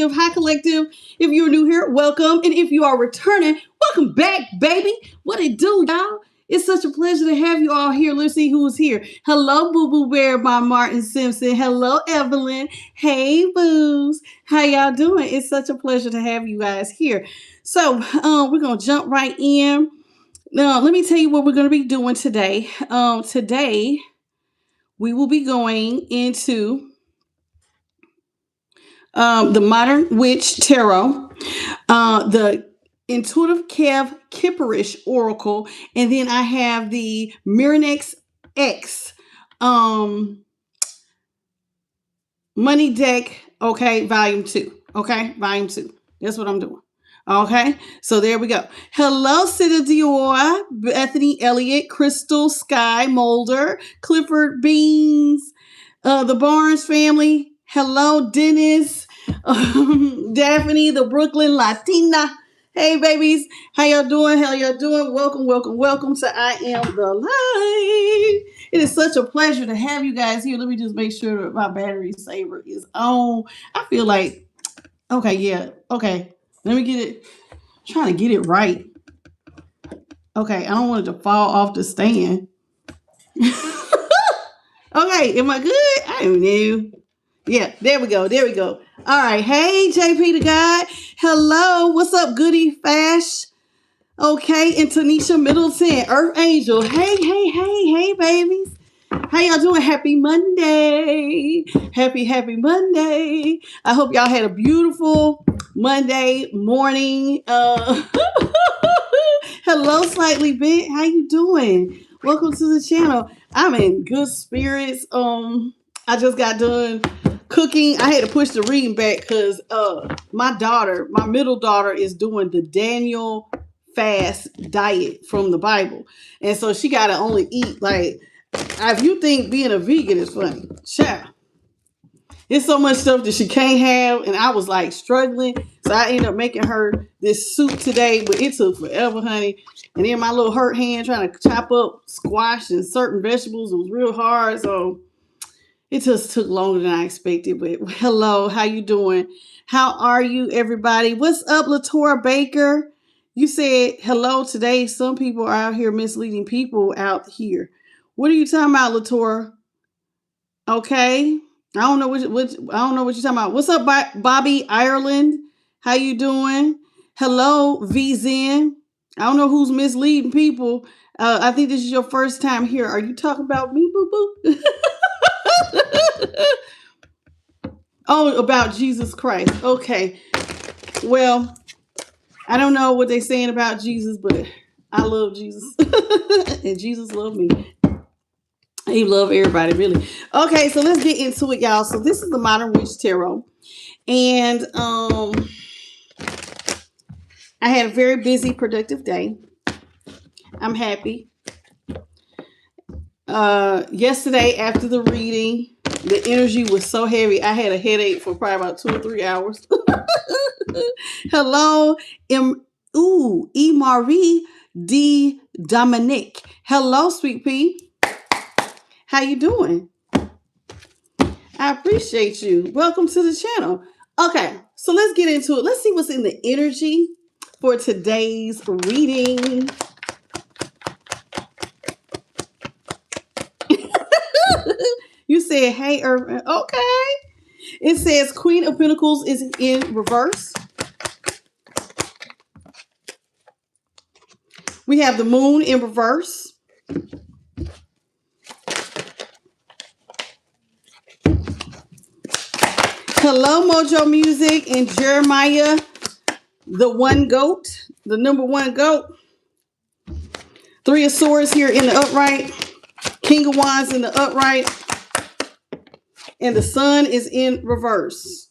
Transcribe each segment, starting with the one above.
Hi, Collective. If you're new here, welcome. And if you are returning, welcome back, baby. What it do, y'all? It's such a pleasure to have you all here. Let's see who's here. Hello, Boo Boo Bear by Martin Simpson. Hello, Evelyn. Hey, Boos. How y'all doing? It's such a pleasure to have you guys here. So we're going to jump right in. Now, let me tell you what we're going to be doing today. Today, we will be going into the Modern Witch Tarot, the Intuitive Kev Kipperish Oracle, and then I have the Miranex X Money Deck, okay, Volume 2. Okay, Volume 2. That's what I'm doing. Okay, so there we go. Hello, Cita Dior, Bethany Elliott, Crystal, Sky, Mulder, Clifford Beans, the Barnes family. Hello, Dennis, Daphne, the Brooklyn Latina. Hey, babies. How y'all doing? How y'all doing? Welcome, welcome, welcome to I Am the Light. It is such a pleasure to have you guys here. Let me just make sure that my battery saver is on. I feel like, okay, yeah, okay. Let me get it. I'm trying to get it right. Okay, I don't want it to fall off the stand. Okay, am I good? I don't know. Yeah, there we go. There we go. All right. Hey, JP the guy. Hello. What's up, Goody Fash? Okay, and Tanisha Middleton, Earth Angel. Hey, hey, hey, hey, babies. How y'all doing? Happy Monday. Happy Monday. I hope y'all had a beautiful Monday morning. Hello, Slightly Bent. How you doing? Welcome to the channel. I'm in good spirits. I just got done cooking. I had to push the reading back because my middle daughter, is doing the Daniel fast diet from the Bible. And so she got to only eat, like, if you think being a vegan is funny, child, it's so much stuff that she can't have. And I was like struggling. So I ended up making her this soup today, but it took forever, honey. And then my little hurt hand trying to chop up squash and certain vegetables, it was real hard. So it just took longer than I expected. But hello, how you doing? How are you, everybody? What's up, LaTora Baker? You said hello today. Some people are out here misleading people out here. What are you talking about, LaTora? Okay, I don't know what I don't know what you're talking about. What's up, Bobby Ireland? How you doing? Hello, V Zen. I don't know who's misleading people. I think this is your first time here. Are you talking about me, boo boo? Oh, about Jesus Christ. Okay. Well, I don't know what they're saying about Jesus, but I love Jesus. And Jesus loved me. He loved everybody, really. Okay, so let's get into it, y'all. So this is the Modern Witch Tarot. And I had a very busy, productive day. I'm happy. Yesterday, after the reading, the energy was so heavy. I had a headache for probably about 2 or 3 hours. Hello, E. Marie D. Dominique. Hello, Sweet Pea. How you doing? I appreciate you. Welcome to the channel. Okay, so let's get into it. Let's see what's in the energy for today's reading. You said, hey, Irvin. Okay. It says Queen of Pentacles is in reverse. We have the Moon in reverse. Hello, Mojo Music and Jeremiah, the one goat, the number one goat. 3 of Swords here in the upright. King of Wands in the upright. And the Sun is in reverse.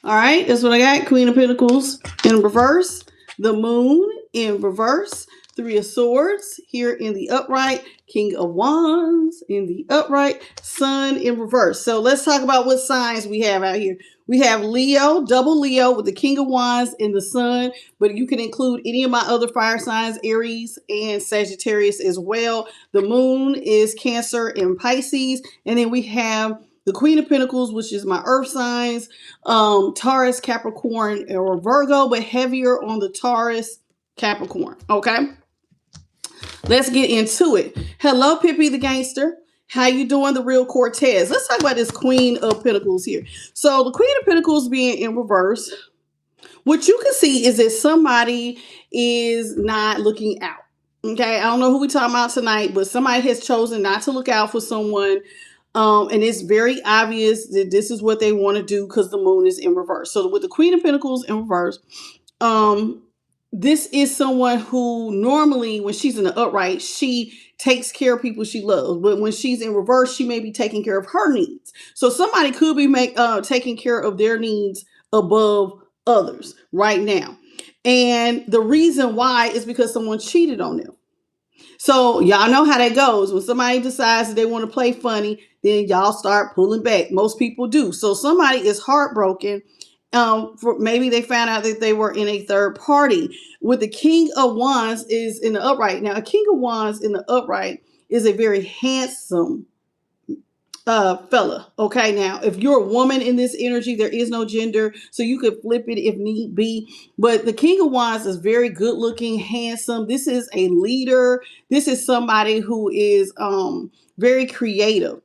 All right, that's what I got. Queen of Pentacles in reverse. The Moon in reverse. 3 of Swords here in the upright. King of Wands in the upright. Sun in reverse. So let's talk about what signs we have out here. We have Leo, double Leo with the King of Wands and the Sun. But you can include any of my other fire signs, Aries and Sagittarius as well. The Moon is Cancer and Pisces. And then we have the Queen of Pentacles, which is my earth signs, Taurus, Capricorn, or Virgo, but heavier on the Taurus, Capricorn. Okay, let's get into it. Hello, Pippi the Gangster. How you doing, the real Cortez? Let's talk about this Queen of Pentacles here. So the Queen of Pentacles being in reverse, what you can see is that somebody is not looking out. Okay, I don't know who we're talking about tonight, but somebody has chosen not to look out for someone. And it's very obvious that this is what they want to do because the moon is in reverse. So with the Queen of Pentacles in reverse, this is someone who normally, when she's in the upright, she takes care of people she loves. But when she's in reverse, she may be taking care of her needs. So somebody could be taking care of their needs above others right now. And the reason why is because someone cheated on them. So y'all know how that goes. When somebody decides that they want to play funny, then y'all start pulling back. Most people do. So somebody is heartbroken. For maybe they found out that they were in a third party. With the King of Wands is in the upright. Now, a King of Wands in the upright is a very handsome fella. Okay, now if you're a woman in this energy, there is no gender, so you could flip it if need be. But the King of Wands is very good looking, handsome. This is a leader. This is somebody who is very creative.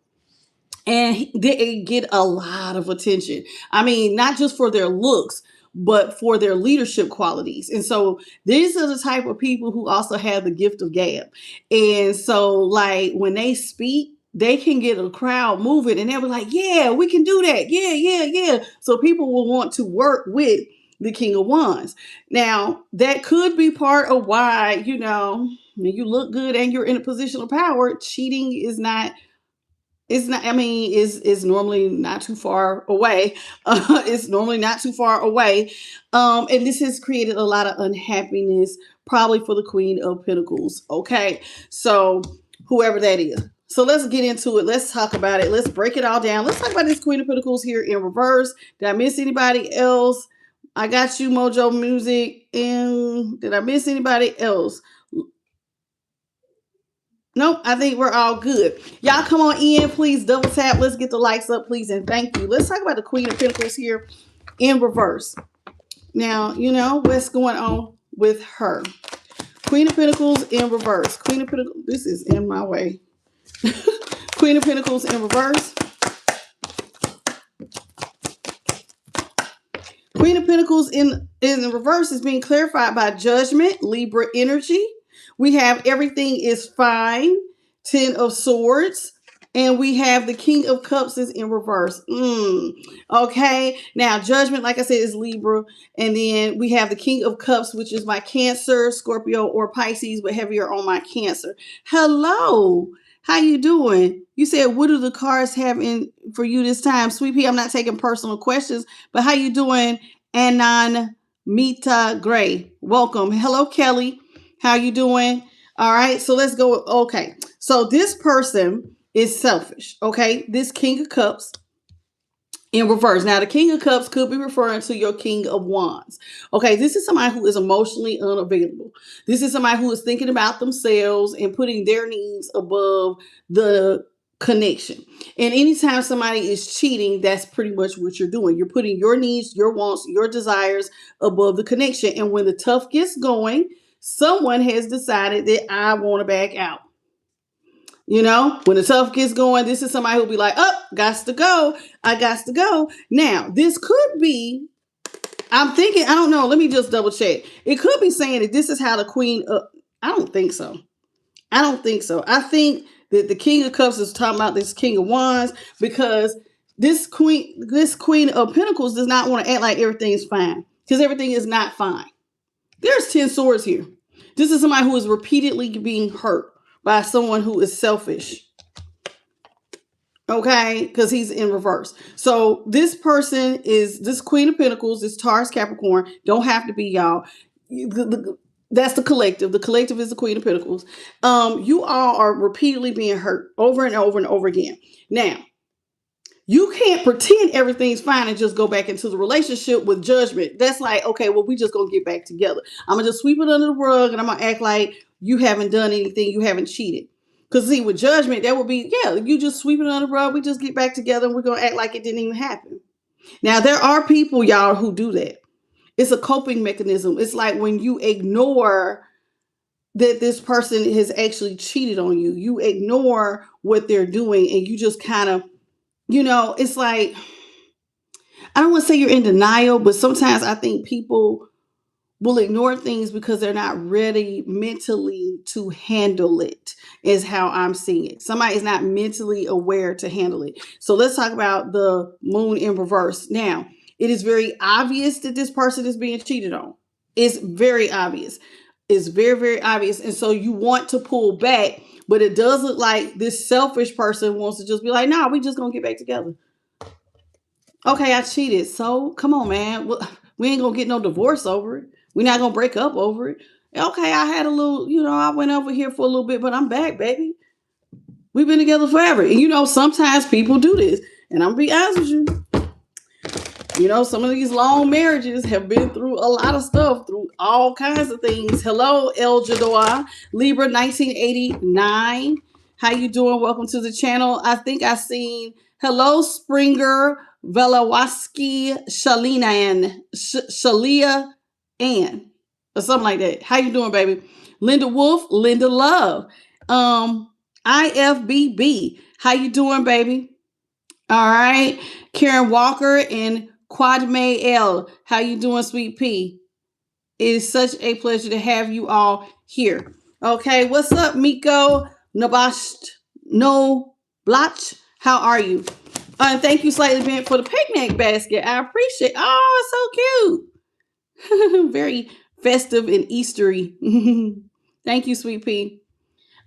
And they get a lot of attention. I mean, not just for their looks, but for their leadership qualities. And so these are the type of people who also have the gift of gab. And so like when they speak, they can get a crowd moving and they'll be like, yeah, we can do that. Yeah. So people will want to work with the King of Wands. Now, that could be part of why, you know, when you look good and you're in a position of power, cheating is not, I mean, is normally not too far away. It's normally not too far away. And this has created a lot of unhappiness, probably for the Queen of Pentacles. Okay. So whoever that is. So let's get into it. Let's talk about it. Let's break it all down. Let's talk about this Queen of Pentacles here in reverse. Did I miss anybody else? I got you, Mojo Music. And did I miss anybody else? Nope, I think we're all good. Y'all come on in, please double tap. Let's get the likes up, please, and thank you. Let's talk about the Queen of Pentacles here in reverse. Now, you know what's going on with her. Queen of Pentacles in reverse. Queen of Pentacles, this is in my way. Queen of Pentacles in reverse. Queen of Pentacles in reverse is being clarified by Judgment, Libra energy. We have everything is fine, 10 of Swords, and we have the King of Cups is in reverse. Okay, now Judgment, like I said, is Libra, and then we have the King of Cups, which is my Cancer, Scorpio, or Pisces, but heavier on my Cancer. Hello, how you doing? You said, what do the cards have in for you this time? Sweet Pea, I'm not taking personal questions, but how you doing? Anon Mita Gray, welcome. Hello, Kelly. How you doing? All right, so let's go. Okay, so this person is selfish. Okay, this King of Cups in reverse. Now, the King of Cups could be referring to your King of Wands. Okay, this is somebody who is emotionally unavailable. This is somebody who is thinking about themselves and putting their needs above the connection. And anytime somebody is cheating, that's pretty much what you're doing. You're putting your needs, your wants, your desires above the connection. And when the tough gets going, someone has decided that I want to back out. You know, when the tough gets going, this is somebody who'll be like, oh, gots to go. I gots to go. Now, this could be, I'm thinking, I don't know. Let me just double check. It could be saying that this is how the Queen of, I don't think so. I think that the King of Cups is talking about this King of Wands because this Queen of Pentacles does not want to act like everything is fine because everything is not fine. There's 10 swords here. This is somebody who is repeatedly being hurt by someone who is selfish. Okay, because he's in reverse. So this person is this Queen of Pentacles, this Taurus Capricorn. Don't have to be y'all. That's the collective. The collective is the Queen of Pentacles. You all are repeatedly being hurt over and over and over again. Now, you can't pretend everything's fine and just go back into the relationship with judgment. That's like, okay, well, we just going to get back together. I'm going to just sweep it under the rug and I'm going to act like you haven't done anything. You haven't cheated. Because see, with judgment, that would be, yeah, you just sweeping it under the rug. We just get back together and we're going to act like it didn't even happen. Now, there are people, y'all, who do that. It's a coping mechanism. It's like when you ignore that this person has actually cheated on you. You ignore what they're doing and you just kind of, it's like, I don't want to say you're in denial, but sometimes I think people will ignore things because they're not ready mentally to handle it, is how I'm seeing it. Somebody is not mentally aware to handle it. So let's talk about the moon in reverse. Now, it is very obvious that this person is being cheated on. It's very obvious. It's very, very obvious. And so you want to pull back, but it does look like this selfish person wants to just be like, nah, we just going to get back together. Okay, I cheated. So come on, man. We ain't going to get no divorce over it. We're not going to break up over it. Okay, I had a little, I went over here for a little bit, but I'm back, baby. We've been together forever. And sometimes people do this. And I'm going to be honest with you. Some of these long marriages have been through a lot of stuff, through all kinds of things. Hello, El Jador, Libra 1989. How you doing? Welcome to the channel. I think I seen hello, Springer, Velawaski, Shalia Ann, or something like that. How you doing, baby? Linda Wolf, Linda Love, IFBB. How you doing, baby? All right, Karen Walker and Quadme L. How you doing, Sweet Pea? It is such a pleasure to have you all here. Okay, what's up, Miko Nabasht No Blotch? How are you? Thank you, Slightly Bent, for the picnic basket. I appreciate it. Oh, it's so cute. Very festive and Eastery. Thank you, Sweet Pea.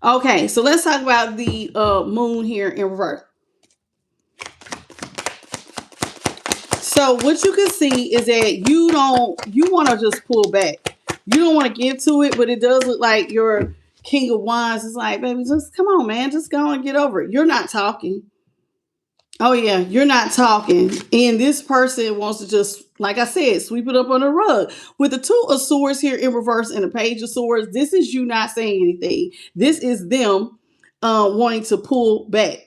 Okay, so let's talk about the moon here in reverse. So what you can see is that you want to just pull back. You don't want to give to it, but it does look like your King of Wands is like, baby, just come on, man. Just go and get over it. You're not talking. Oh, yeah, you're not talking. And this person wants to just, like I said, sweep it up on the rug. With the Two of Swords here in reverse and the Page of Swords, this is you not saying anything. This is them wanting to pull back.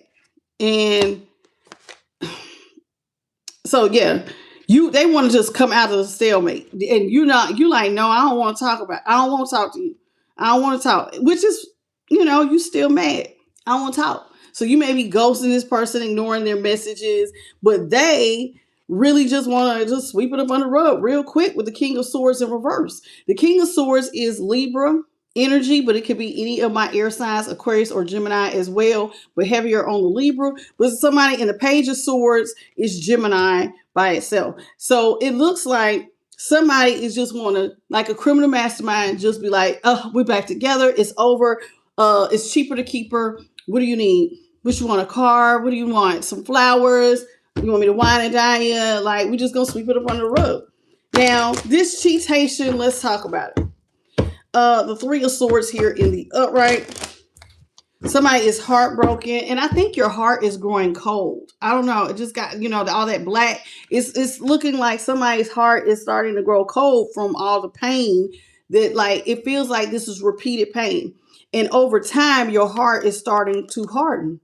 And so, yeah, they want to just come out of the stalemate. And you like, no, I don't want to talk about it. I don't want to talk to you. I don't want to talk, which is, you still mad. I don't want to talk. So you may be ghosting this person, ignoring their messages, but they really just want to just sweep it up on the rug real quick with the King of Swords in reverse. The King of Swords is Libra energy, but it could be any of my air signs, Aquarius or Gemini as well, but heavier on the Libra. But somebody in the Page of Swords is Gemini by itself. So it looks like somebody is just want to, like a criminal mastermind, just be like, oh, we're back together. It's over. It's cheaper to keep her. What do you need? What you want, a car? What do you want? Some flowers? You want me to wine and dine you? Like, we just gonna sweep it up on the rug. Now, this cheatation, let's talk about it. The Three of Swords here in the upright. Somebody is heartbroken, and I think your heart is growing cold. I don't know. It just got, all that black. It's looking like somebody's heart is starting to grow cold from all the pain that, like, it feels like this is repeated pain. And over time, your heart is starting to harden.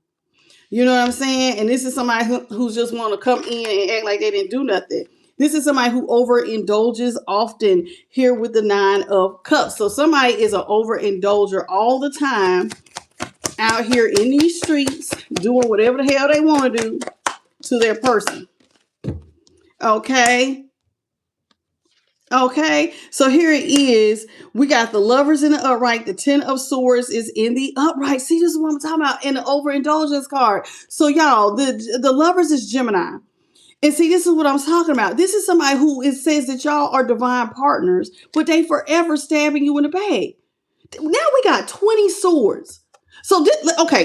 You know what I'm saying? And this is somebody who's just want to come in and act like they didn't do nothing. This is somebody who overindulges often here with the Nine of Cups. So somebody is an overindulger all the time out here in these streets doing whatever the hell they want to do to their person. Okay. Okay, so here it is. We got the Lovers in the upright. The Ten of Swords is in the upright. See, this is what I'm talking about in the overindulgence card. So y'all, the Lovers is Gemini. And see, this is what I'm talking about. This is somebody who it says that y'all are divine partners, but they forever stabbing you in the back. Now we got 20 swords. So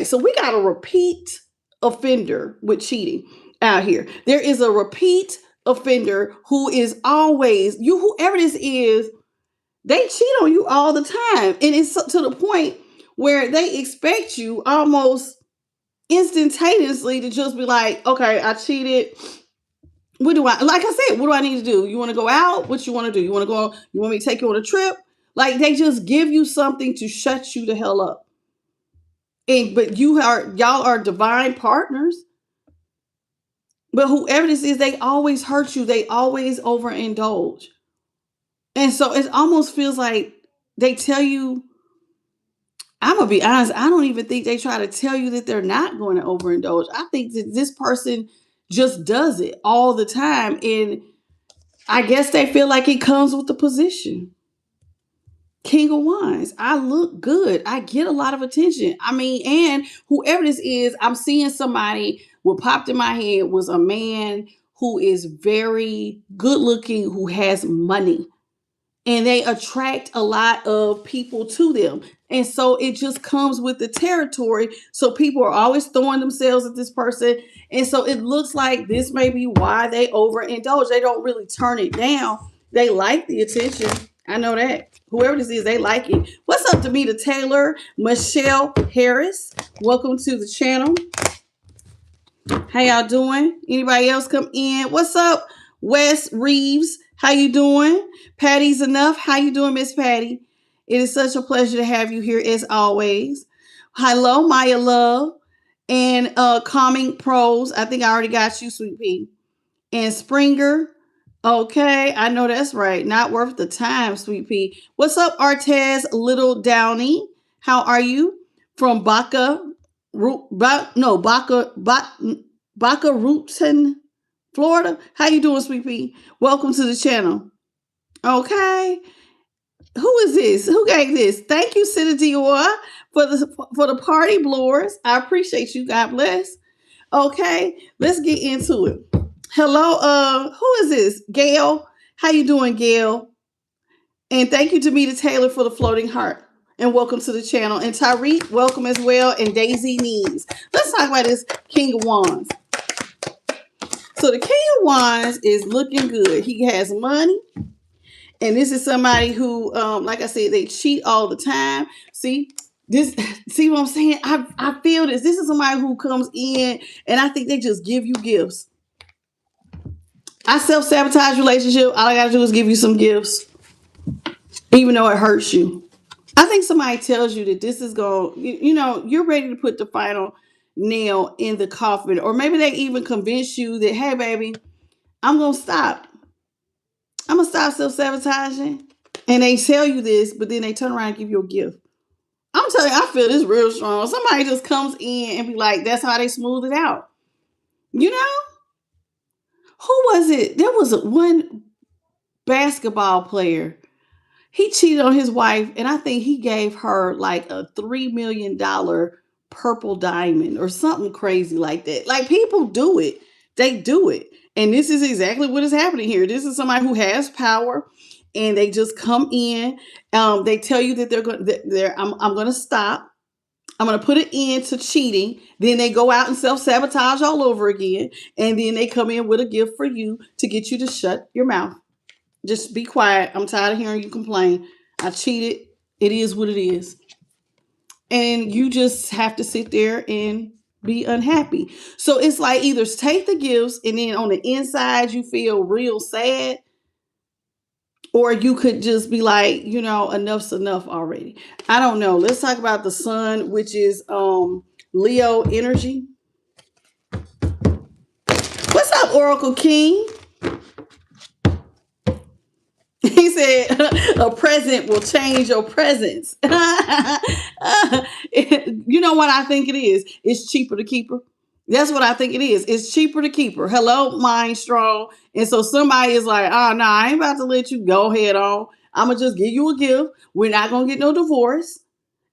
so we got a repeat offender with cheating out here. There is a repeat offender who is always, whoever this is, they cheat on you all the time. And it's to the point where they expect you almost instantaneously to just be like, okay, I cheated. Like I said, what do I need to do? You want to go out? What you want to do? You want me to take you on a trip? Like, they just give you something to shut you the hell up. And but y'all are divine partners. But whoever this is, they always hurt you. They always overindulge. And so it almost feels like they tell you, I'm gonna be honest, I don't even think they try to tell you that they're not going to overindulge. I think that this person just does it all the time. And I guess they feel like it comes with the position. King of Wands. I look good. I get a lot of attention. I mean, and whoever this is, I'm seeing somebody, what popped in my head was a man who is very good looking, who has money. And they attract a lot of people to them. And so it just comes with the territory. So people are always throwing themselves at this person. And so it looks like this may be why they overindulge. They don't really turn it down. They like the attention. I know that. Whoever this is, they like it. What's up, Demita Taylor? Michelle Harris. Welcome to the channel. How y'all doing? Anybody else come in? What's up, Wes Reeves? How you doing? Patty's Enough. How you doing, Miss Patty? It is such a pleasure to have you here as always. Hello, Maya Love and Calming Pros. I think I already got you, Sweet Pea. And Springer. Okay, I know that's right. Not worth the time, Sweet Pea. What's up, Artez Little Downey? How are you? From Baca Rooten, Florida. How you doing, Sweet Pea? Welcome to the channel. Okay. Who is this? Who gave this? Thank you, City Dior, for the party blowers. I appreciate you. God bless. Okay, let's get into it. Hello, who is this? Gail. How you doing, Gail? And thank you to Demita Taylor for the floating heart. And welcome to the channel. And Tyreek, welcome as well. And Daisy Needs. Let's talk about this King of Wands. So the King of Wands is looking good. He has money. And this is somebody who, like I said, they cheat all the time. See what I'm saying? I feel this. This is somebody who comes in and I think they just give you gifts. I self-sabotage relationship. All I got to do is give you some gifts, even though it hurts you. I think somebody tells you that this is going, you're ready to put the final nail in the coffin. Or maybe they even convince you that, hey, baby, I'm going to stop. I'm going to stop self-sabotaging. And they tell you this, but then they turn around and give you a gift. I'm telling you, I feel this real strong. Somebody just comes in and be like, that's how they smooth it out. You know? Who was it? There was one basketball player. He cheated on his wife, and I think he gave her like a $3 million purple diamond or something crazy like that. Like, people do it. They do it. And this is exactly what is happening here. This is somebody who has power, and they just come in. They tell you that I'm going to stop. I'm going to put an end to cheating. Then they go out and self-sabotage all over again. And then they come in with a gift for you to get you to shut your mouth. Just be quiet. I'm tired of hearing you complain. I cheated. It is what it is. And you just have to sit there and be unhappy. So it's like either take the gifts and then on the inside you feel real sad. Or you could just be like, enough's enough already. I don't know. Let's talk about the sun, which is Leo energy. What's up, Oracle King? He said, a present will change your presence. You know what I think it is? It's cheaper to keep her. That's what I think it is. It's cheaper to keep her. Hello, Mind Strong. And so somebody is like, oh, no, I ain't about to let you go head on. I'm going to just give you a gift. We're not going to get no divorce.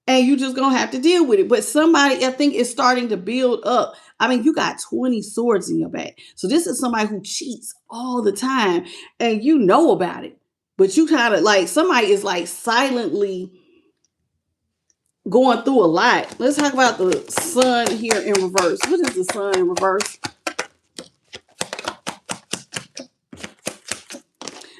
And you just going to have to deal with it. But somebody, I think, is starting to build up. I mean, you got 20 swords in your back. So this is somebody who cheats all the time. And you know about it. But you kind of like, somebody is like silently going through a lot. Let's talk about the sun here in reverse. What is the sun in reverse?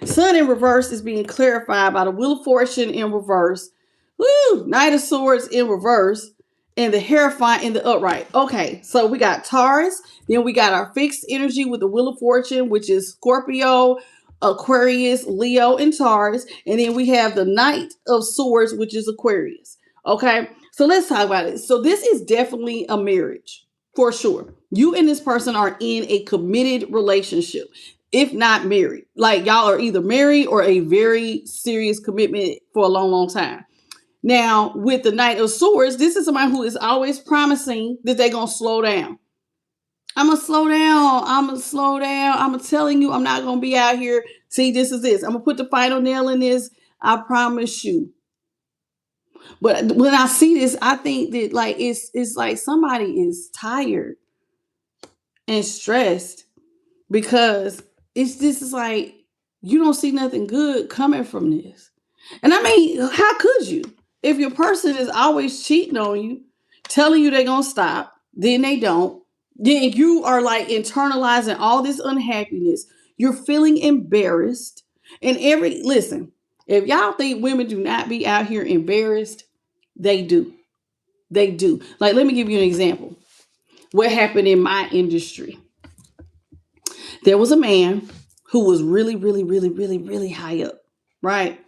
Sun in reverse is being clarified by the Wheel of Fortune in reverse. Woo! Knight of Swords in reverse. And the Hierophant in the upright. Okay, so we got Taurus. Then we got our fixed energy with the Wheel of Fortune, which is Scorpio, Aquarius, Leo, and Taurus. And then we have the Knight of Swords, which is Aquarius. Okay, So let's talk about it. So this is definitely a marriage for sure. You and this person are in a committed relationship, if not married. Like y'all are either married or a very serious commitment for a long, long time. Now, with the Knight of Swords, this is somebody who is always promising that they're going to slow down. I'm going to slow down. I'm going to slow down. I'm telling you, I'm not going to be out here. See, this is this. I'm going to put the final nail in this. I promise you. But when I see this, I think that like it's like somebody is tired and stressed because it's this is like you don't see nothing good coming from this. And I mean, how could you? If your person is always cheating on you, telling you they're gonna stop, then they don't, then you are like internalizing all this unhappiness. You're feeling embarrassed. And listen, if y'all think women do not be out here embarrassed, they do. They do. Like, let me give you an example. What happened in my industry? There was a man who was really, really, really, really, really high up, right?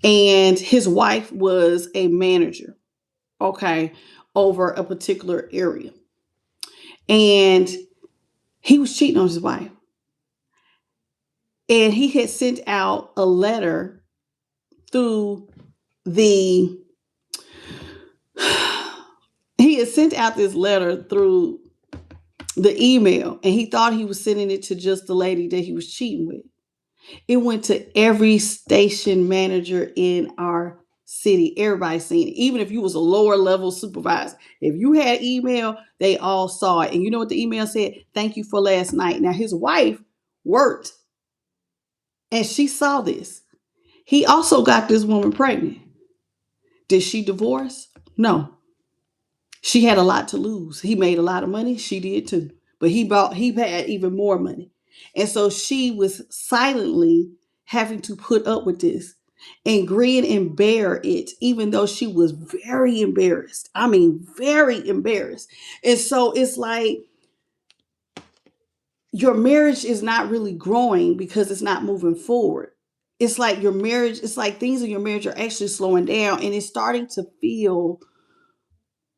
And his wife was a manager, okay, over a particular area. And he was cheating on his wife. And he had sent out a letter through the he had sent out this letter through the email, and he thought he was sending it to just the lady that he was cheating with. It went to every station manager in our city. Everybody seen it. Even if you was a lower level supervisor, if you had email, they all saw it. And you know what the email said? Thank you for last night. Now his wife worked and she saw this. He also got this woman pregnant. Did she divorce? No. She had a lot to lose. He made a lot of money. She did too. But he had even more money. And so she was silently having to put up with this and grin and bear it, even though she was very embarrassed. I mean, very embarrassed. And so it's like your marriage is not really growing because it's not moving forward. It's like your marriage, it's like things in your marriage are actually slowing down and it's starting to feel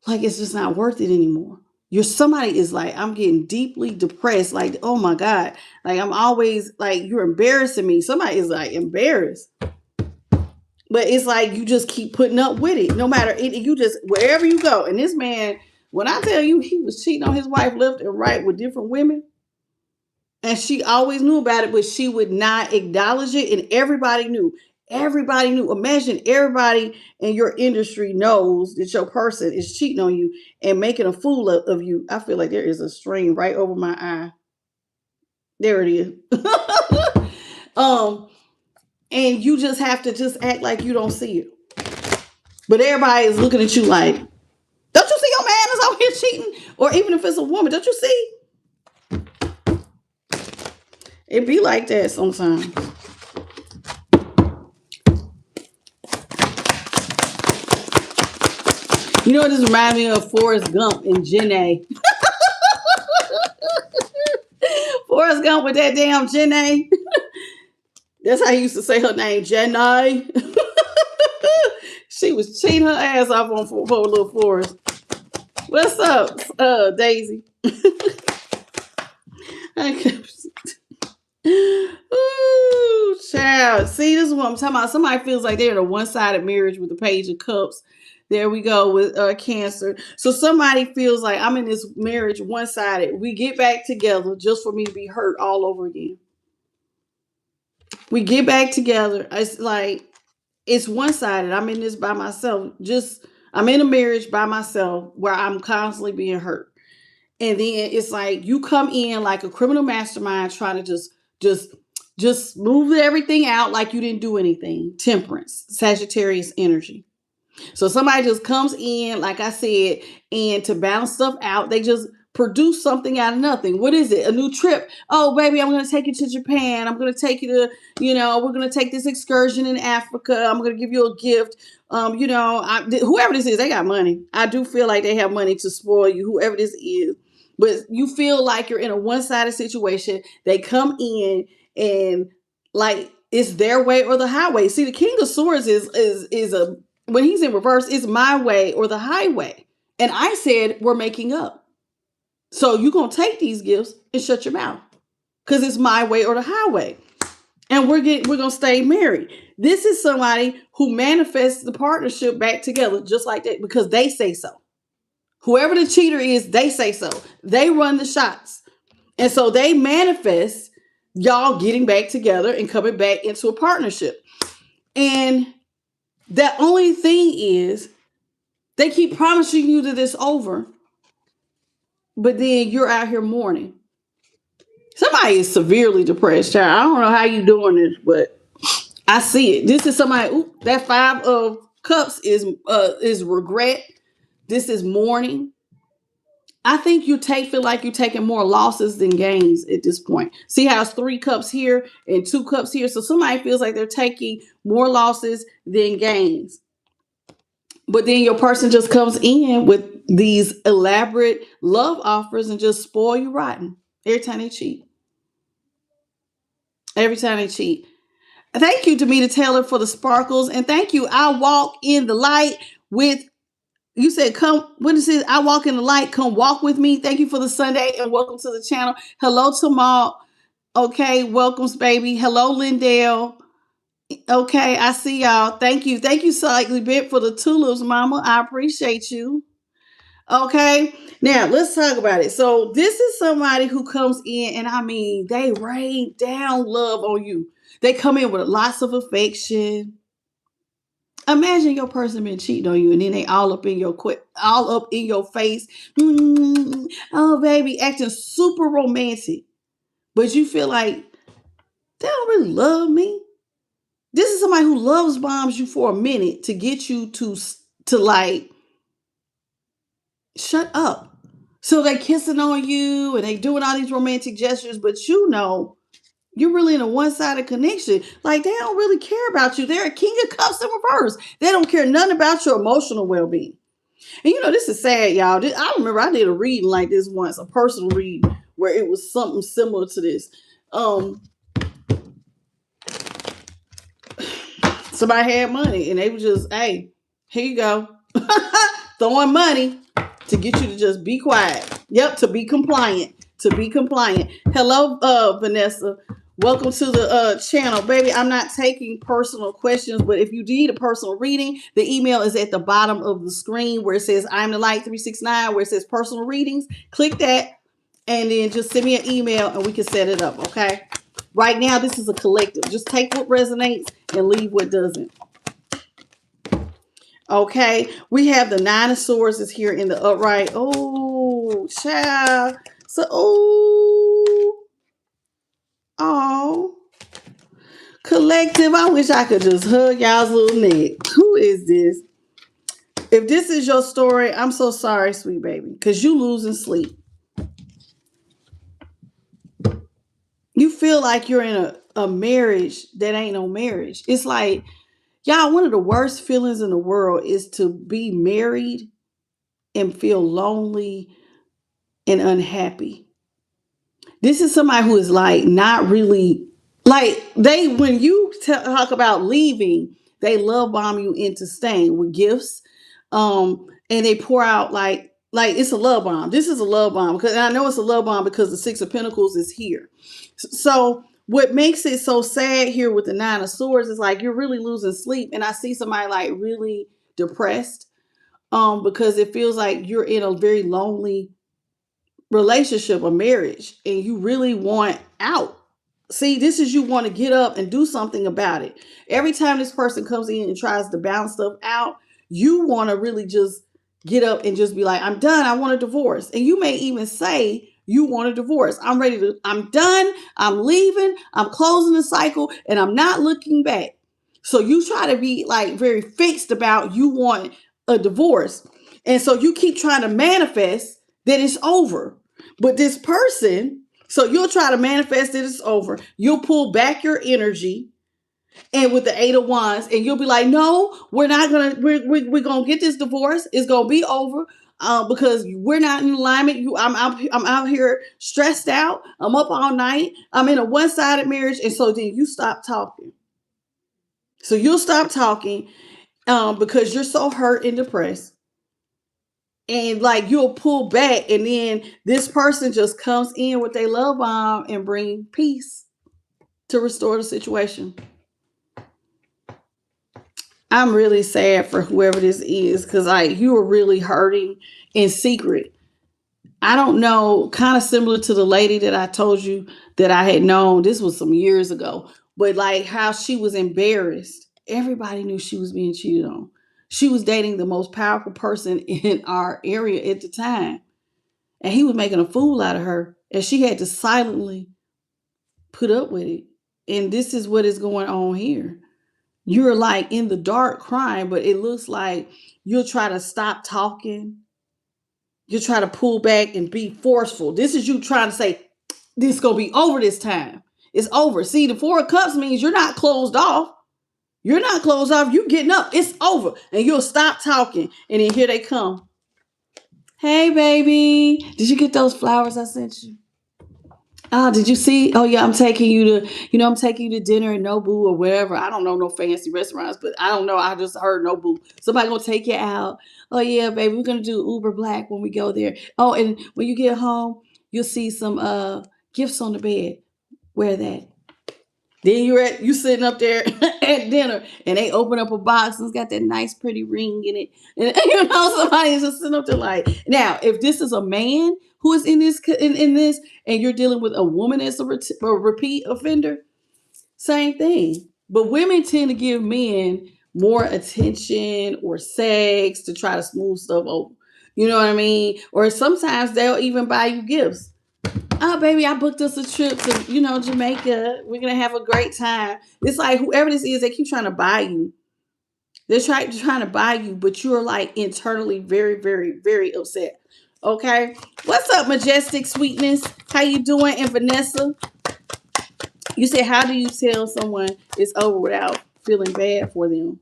like it's just not worth it anymore. Somebody is like, I'm getting deeply depressed. Like, oh my God. Like, I'm always like, you're embarrassing me. Somebody is like embarrassed. But it's like, you just keep putting up with it. No matter it, you just, wherever you go. And this man, when I tell you he was cheating on his wife left and right with different women, and she always knew about it, but she would not acknowledge it. And everybody knew. Everybody knew. Imagine everybody in your industry knows that your person is cheating on you and making a fool of you. I feel like there is a string right over my eye. There it is. And you just have to just act like you don't see it. But everybody is looking at you like, don't you see your man is out here cheating? Or even if it's a woman, don't you see? It be like that sometimes. You know what this reminds me of? Forrest Gump and Jenna. Forrest Gump with that damn Jenna. That's how he used to say her name, Jenna. She was cheating her ass off on for little Forrest. What's up, Daisy? Ooh, child. See, this is what I'm talking about. Somebody feels like they're in a one-sided marriage with a page of cups. There we go with Cancer. So somebody feels like I'm in this marriage one-sided. We get back together just for me to be hurt all over again. We get back together. It's like it's one-sided. I'm in this by myself. I'm in a marriage by myself where I'm constantly being hurt. And then it's like you come in like a criminal mastermind trying to just move everything out like you didn't do anything. Temperance, Sagittarius energy. So somebody just comes in, like I said, and to balance stuff out, they just produce something out of nothing. What is it? A new trip. Oh, baby, I'm going to take you to Japan. I'm going to take you to, we're going to take this excursion in Africa. I'm going to give you a gift. Whoever this is, they got money. I do feel like they have money to spoil you, whoever this is. But you feel like you're in a one-sided situation. They come in and like it's their way or the highway. See, the King of Swords is a when he's in reverse, it's my way or the highway. And I said, we're making up. So you're going to take these gifts and shut your mouth because it's my way or the highway. And we're going to stay married. This is somebody who manifests the partnership back together just like that because they say so. Whoever the cheater is, they say so. They run the shots. And so they manifest y'all getting back together and coming back into a partnership. And the only thing is they keep promising you that it's over, but then you're out here mourning. Somebody is severely depressed, child. I don't know how you doing this, but I see it. This is somebody. Ooh, that 5 of Cups is regret. This is mourning. I think feel like you're taking more losses than gains at this point. See how it's 3 cups here and 2 cups here. So somebody feels like they're taking more losses than gains. But then your person just comes in with these elaborate love offers and just spoil you rotten every time they cheat. Every time they cheat. Thank you, Demita Taylor, for the sparkles. And thank you. I walk in the light with, you said, come, when it says, I walk in the light, come walk with me. Thank you for the Sunday and welcome to the channel. Hello, Tamal. Okay, welcomes, baby. Hello, Lindell. Okay, I see y'all. Thank you. Thank you, Slightly Bit, for the tulips, mama. I appreciate you. Okay, now let's talk about it. So this is somebody who comes in and I mean, they rain down love on you. They come in with lots of affection. Imagine your person been cheating on you and then they all up in your face. Oh, baby, acting super romantic. But you feel like they don't really love me. This is somebody who loves bombs you for a minute to get you to like shut up. So they kissing on you and they doing all these romantic gestures, but you know you're really in a one-sided connection. Like they don't really care about you. They're a King of Cups in reverse. They don't care nothing about your emotional well-being. And you know, this is sad, y'all. I remember I did a reading like this once, a personal reading where it was something similar to this. Somebody had money and they were just, hey, here you go. Throwing money to get you to just be quiet. Yep, to be compliant. To be compliant. Hello, Vanessa. Welcome to the channel. Baby, I'm not taking personal questions, but if you need a personal reading, the email is at the bottom of the screen where it says I'm the Light 369, where it says personal readings. Click that and then just send me an email and we can set it up, okay? Right now, this is a collective. Just take what resonates and leave what doesn't. Okay, we have the 9 of Swords is here in the upright. Oh, child. So, oh, collective. I wish I could just hug y'all's little neck. Who is this? If this is your story, I'm so sorry, sweet baby, because you losing sleep. You feel like you're in a marriage that ain't no marriage. It's like, y'all, one of the worst feelings in the world is to be married and feel lonely and unhappy. This is somebody who is like not really like when you talk about leaving, they love bomb you into staying with gifts, and they pour out like it's a love bomb. This is a love bomb because I know it's a love bomb because the 6 of Pentacles is here. So what makes it so sad here with the 9 of Swords is like you're really losing sleep, and I see somebody like really depressed, because it feels like you're in a very lonely relationship or marriage and you really want out. See, this is you want to get up and do something about it. Every time this person comes in and tries to balance stuff out, you want to really just get up and just be like, I'm done. I want a divorce. And you may even say you want a divorce. I'm done. I'm leaving. I'm closing the cycle and I'm not looking back. So you try to be like very fixed about you want a divorce. And so you keep trying to manifest that it's over. But this person, so you'll try to manifest that it's over. You'll pull back your energy and with the 8 of Wands and you'll be like, no, we're going to get this divorce. It's going to be over because we're not in alignment. I'm out here stressed out. I'm up all night. I'm in a one-sided marriage. And so then you stop talking. So you'll stop talking. because you're so hurt and depressed. And like you'll pull back, and then this person just comes in with their love bomb and bring peace to restore the situation. I'm really sad for whoever this is because like you are really hurting in secret. I don't know, kind of similar to the lady that I told you that I had known. This was some years ago, but like how she was embarrassed. Everybody knew she was being cheated on. She was dating the most powerful person in our area at the time, and he was making a fool out of her, and she had to silently put up with it. And this is what is going on here. You're like in the dark crying, but it looks like you'll try to stop talking. You try to pull back and be forceful. This is you trying to say, this is going to be over this time. It's over. See, the 4 of Cups means you're not closed off. You're not closed off. You're getting up. It's over. And you'll stop talking. And then here they come. Hey, baby. Did you get those flowers I sent you? Oh, did you see? Oh, yeah, I'm taking you to, I'm taking you to dinner at Nobu or wherever. I don't know no fancy restaurants, but I don't know. I just heard Nobu. Somebody gonna take you out. Oh, yeah, baby, we're gonna do Uber Black when we go there. Oh, and when you get home, you'll see some gifts on the bed. Wear that. Then you sitting up there at dinner, and they open up a box and it's got that nice pretty ring in it, and somebody is just sitting up there like. Now, if this is a man who is in this, and you're dealing with a woman as a repeat offender, same thing. But women tend to give men more attention or sex to try to smooth stuff over. You know what I mean? Or sometimes they'll even buy you gifts. Oh, baby, I booked us a trip to, Jamaica. We're going to have a great time. It's like whoever this is, they keep trying to buy you. They're trying to buy you, but you're like internally very, very, very upset. Okay? What's up, Majestic Sweetness? How you doing? And Vanessa, you said, how do you tell someone it's over without feeling bad for them?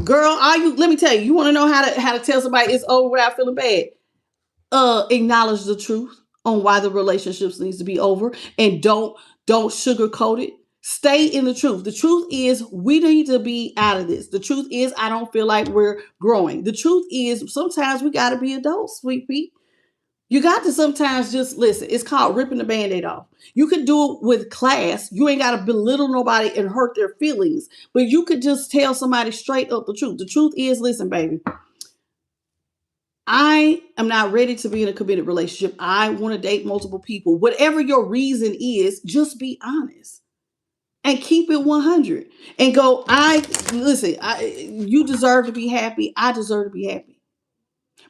Girl, let me tell you, you want to know how to tell somebody it's over without feeling bad? Acknowledge the truth on why the relationships needs to be over, and don't sugarcoat it. Stay in the truth. The truth is we need to be out of this. The truth is I don't feel like we're growing. The truth is sometimes we got to be adults, sweet pea. You got to sometimes just listen. It's called ripping the Band-Aid off. You could do it with class. You ain't got to belittle nobody and hurt their feelings, but you could just tell somebody straight up the truth. The truth is, listen, baby, I am not ready to be in a committed relationship. I want to date multiple people. Whatever your reason is, just be honest and keep it 100 and go, you deserve to be happy. I deserve to be happy.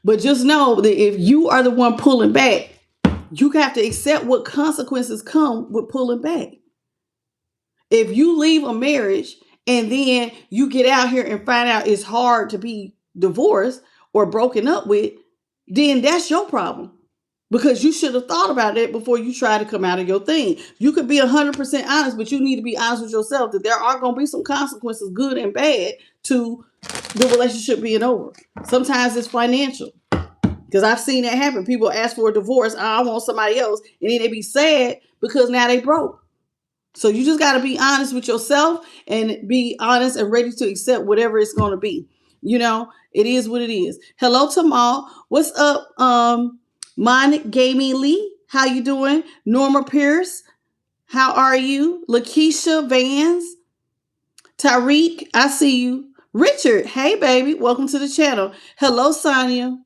But just know that if you are the one pulling back, you have to accept what consequences come with pulling back. If you leave a marriage and then you get out here and find out it's hard to be divorced or broken up with, then that's your problem. Because you should have thought about it before you try to come out of your thing. You could be 100% honest, but you need to be honest with yourself that there are going to be some consequences, good and bad, to the relationship being over. Sometimes it's financial. Because I've seen that happen. People ask for a divorce. I want somebody else. And then they be sad because now they broke. So you just got to be honest with yourself and be honest and ready to accept whatever it's going to be. It is what it is. Hello, Tamal. What's up, Mon Gaming Lee? How you doing? Norma Pierce. How are you? Lakeisha Vans. Tariq, I see you. Richard, hey, baby. Welcome to the channel. Hello, Sonia.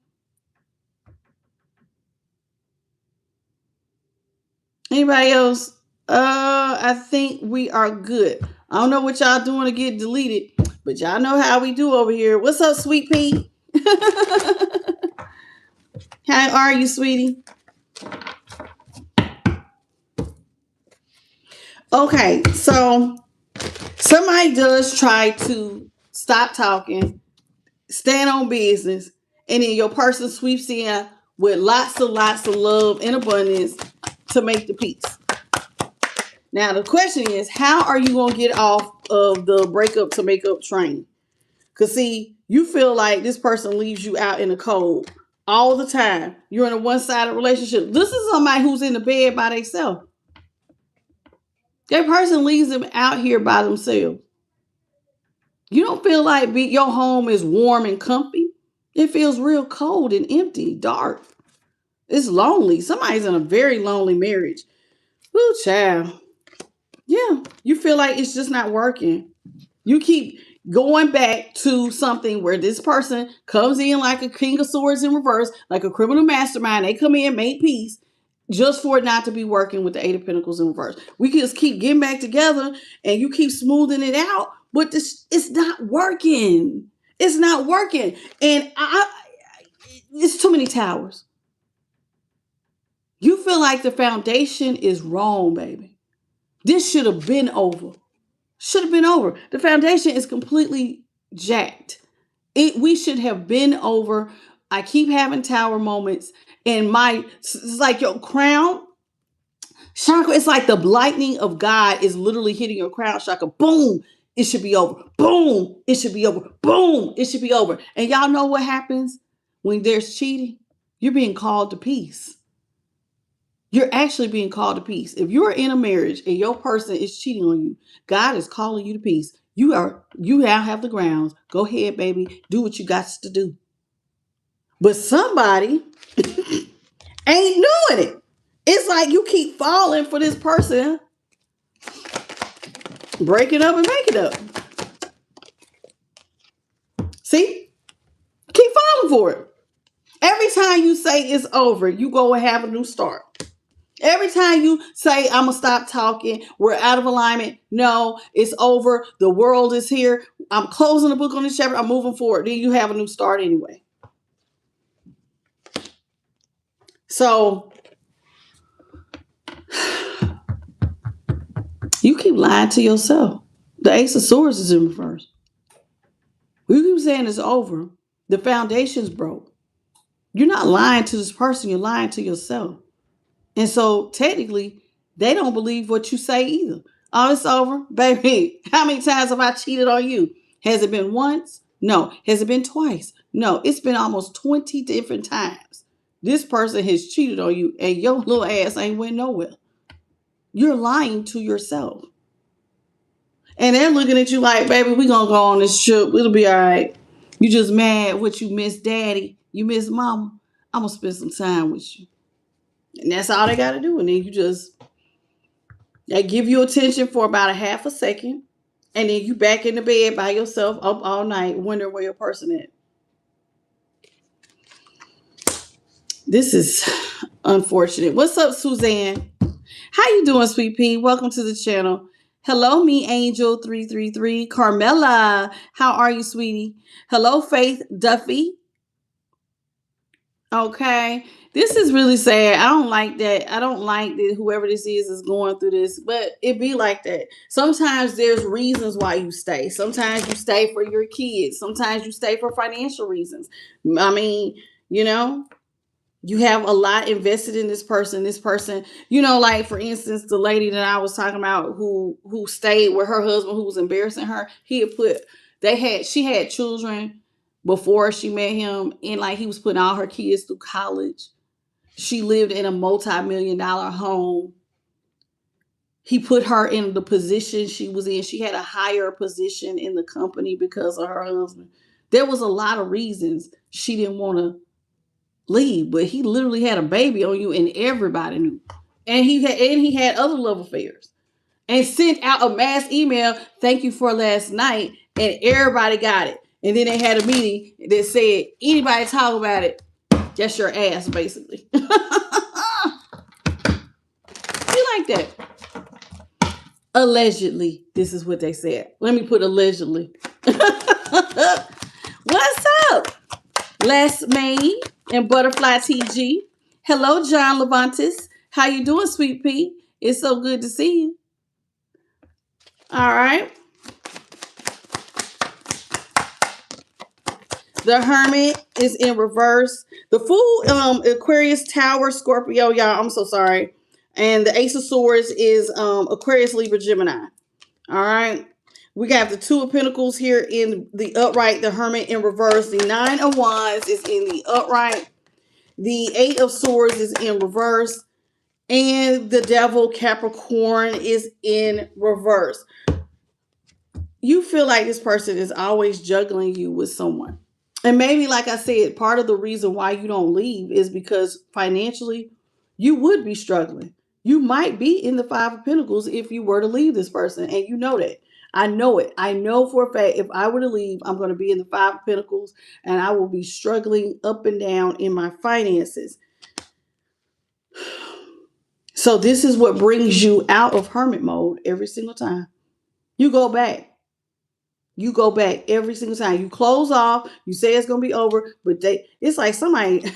Anybody else? I think we are good. I don't know what y'all doing to get deleted, but y'all know how we do over here. What's up, Sweet Pea? How are you, sweetie? Okay, so somebody does try to stop talking, stand on business, and then your person sweeps in with lots of love and abundance to make the peace. Now, the question is, how are you going to get off of the breakup to make up train? Because, see, you feel like this person leaves you out in the cold all the time. You're in a one-sided relationship. This is somebody who's in the bed by themselves. That person leaves them out here by themselves. You don't feel like your home is warm and comfy. It feels real cold and empty, dark. It's lonely. Somebody's in a very lonely marriage. Ooh, child. Yeah, you feel like it's just not working. You keep going back to something where this person comes in like a king of swords in reverse, like a criminal mastermind. They come in, make peace, just for it not to be working with the Eight of Pentacles in reverse. We can just keep getting back together and you keep smoothing it out, but it's not working. It's not working. And it's too many towers. You feel like the foundation is wrong, baby. This should have been over. Should have been over. The foundation is completely jacked. We should have been over. I keep having tower moments, and it's like your crown chakra. It's like the lightning of God is literally hitting your crown chakra. Boom! It should be over. Boom! It should be over. Boom! It should be over. And y'all know what happens when there's cheating? You're being called to peace. You're actually being called to peace. If you're in a marriage and your person is cheating on you, God is calling you to peace. You now have the grounds. Go ahead, baby. Do what you got to do. But somebody ain't doing it. It's like you keep falling for this person. Break it up and make it up. See? Keep falling for it. Every time you say it's over, you go and have a new start. Every time you say, I'm going to stop talking, we're out of alignment. No, it's over. The world is here. I'm closing the book on this chapter. I'm moving forward. Then you have a new start anyway. So you keep lying to yourself. The Ace of Swords is in reverse. You keep saying it's over. The foundation's broke. You're not lying to this person. You're lying to yourself. And so technically, they don't believe what you say either. Oh, it's over. Baby, how many times have I cheated on you? Has it been once? No. Has it been twice? No. It's been almost 20 different times. This person has cheated on you and your little ass ain't went nowhere. You're lying to yourself. And they're looking at you like, baby, we're going to go on this trip. It'll be all right. You just mad what you miss daddy. You miss mama. I'm going to spend some time with you. And that's all they got to do. And then they give you attention for about a half a second. And then you back in the bed by yourself up all night, wondering where your person at. This is unfortunate. What's up, Suzanne? How you doing, sweet pea? Welcome to the channel. Hello, me angel 333. Carmela, how are you, sweetie? Hello, Faith Duffy. Okay. This is really sad. I don't like that. I don't like that whoever this is going through this, but it be like that. Sometimes there's reasons why you stay. Sometimes you stay for your kids. Sometimes you stay for financial reasons. I mean, you have a lot invested in this person. This person, like for instance, the lady that I was talking about who stayed with her husband who was embarrassing her, she had children before she met him, and like he was putting all her kids through college. She lived in a multi-million-dollar home. He put her in the position she was in. She had a higher position in the company because of her husband. There was a lot of reasons she didn't want to leave, but he literally had a baby on you and everybody knew. And he had other love affairs. And sent out a mass email, thank you for last night, and everybody got it. And then they had a meeting that said, anybody talk about it, that's your ass, basically. Be like that. Allegedly, this is what they said. Let me put allegedly. What's up? Les May and Butterfly TG. Hello, John Levantis. How you doing, sweet pea? It's so good to see you. All right. The Hermit is in reverse. The Fool, Aquarius, Tower, Scorpio, y'all. I'm so sorry. And the Ace of Swords is Aquarius, Libra, Gemini. All right. We got the Two of Pentacles here in the upright. The Hermit in reverse. The Nine of Wands is in the upright. The Eight of Swords is in reverse. And the Devil, Capricorn, is in reverse. you feel like this person is always juggling you with someone. And maybe, like I said, part of the reason why you don't leave is because financially you would be struggling. You might be in the Five of Pentacles if you were to leave this person, and you know that. I know it. I know for a fact if I were to leave, I'm going to be in the Five of Pentacles and I will be struggling up and down in my finances. So this is what brings you out of hermit mode every single time. You go back. You go back every single time. You close off. You say it's gonna be over, but it's like somebody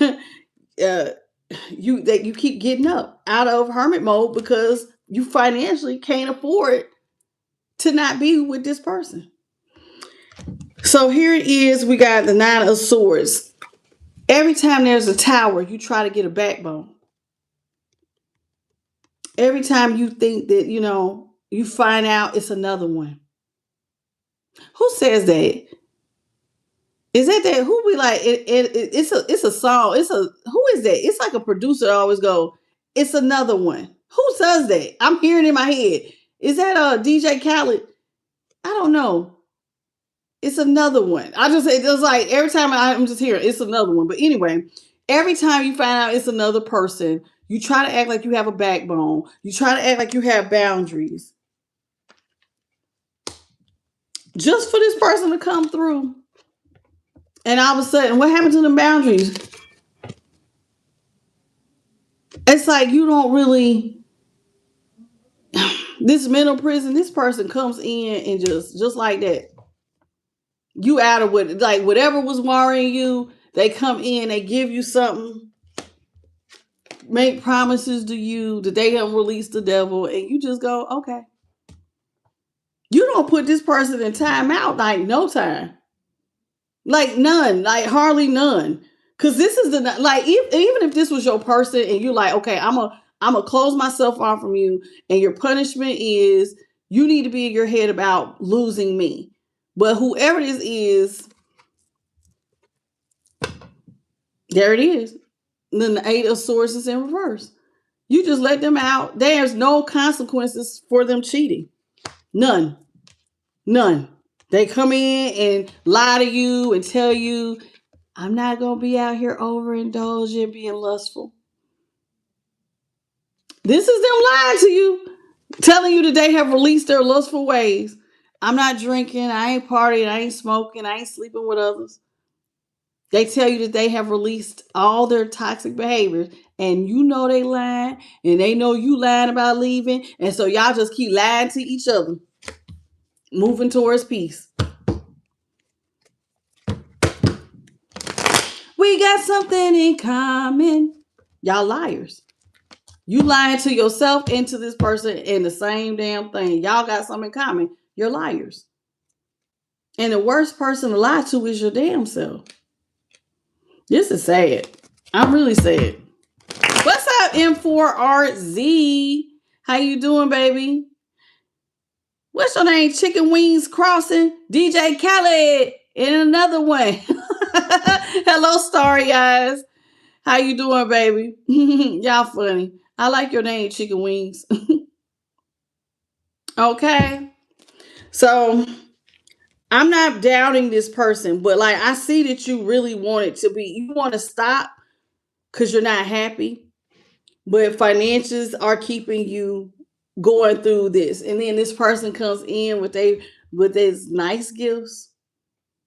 you keep getting up out of hermit mode because you financially can't afford to not be with this person. So here it is. We got the Nine of Swords. Every time there's a tower, you try to get a backbone. Every time you think that you find out it's another one. Who says that? Is that who we like? It's a song. Who is that? It's like a producer that always go, it's another one. Who says that? I'm hearing in my head. Is that DJ Khaled? I don't know. It's another one. I just it was like every time I'm just hearing it's another one. But anyway, every time you find out it's another person, you try to act like you have a backbone. You try to act like you have boundaries. Just for this person to come through. And all of a sudden, what happened to the boundaries? It's like you don't really. This mental prison, this person comes in and just like that. You out of what, like whatever was worrying you, they come in, they give you something, make promises to you that they haven't released the devil, and you just go, okay. You don't put this person in timeout like no time. Like none, like hardly none. Cause this is the like even if this was your person and you're like, okay, I'm gonna close myself off from you, and your punishment is you need to be in your head about losing me. But whoever this is, there it is. And then the Eight of Swords is in reverse. You just let them out. There's no consequences for them cheating. None. None. They come in and lie to you and tell you, I'm not going to be out here overindulging, being lustful. This is them lying to you, telling you that they have released their lustful ways. I'm not drinking, I ain't partying, I ain't smoking, I ain't sleeping with others. They tell you that they have released all their toxic behaviors, and you know they lying, and they know you lying about leaving, and so y'all just keep lying to each other, moving towards peace. We got something in common. Y'all liars. You lying to yourself and to this person in the same damn thing. Y'all got something in common. You're liars. And the worst person to lie to is your damn self. This is sad. I'm really sad. What's up, M4RZ? How you doing, baby? What's your name? Chicken Wings Crossing? DJ Khaled and another one. Hello, Starry Eyes. How you doing, baby? Y'all funny. I like your name, Chicken Wings. Okay. So I'm not doubting this person, but like I see that you really want it to be. You want to stop because you're not happy, but finances are keeping you going through this. And then this person comes in with these nice gifts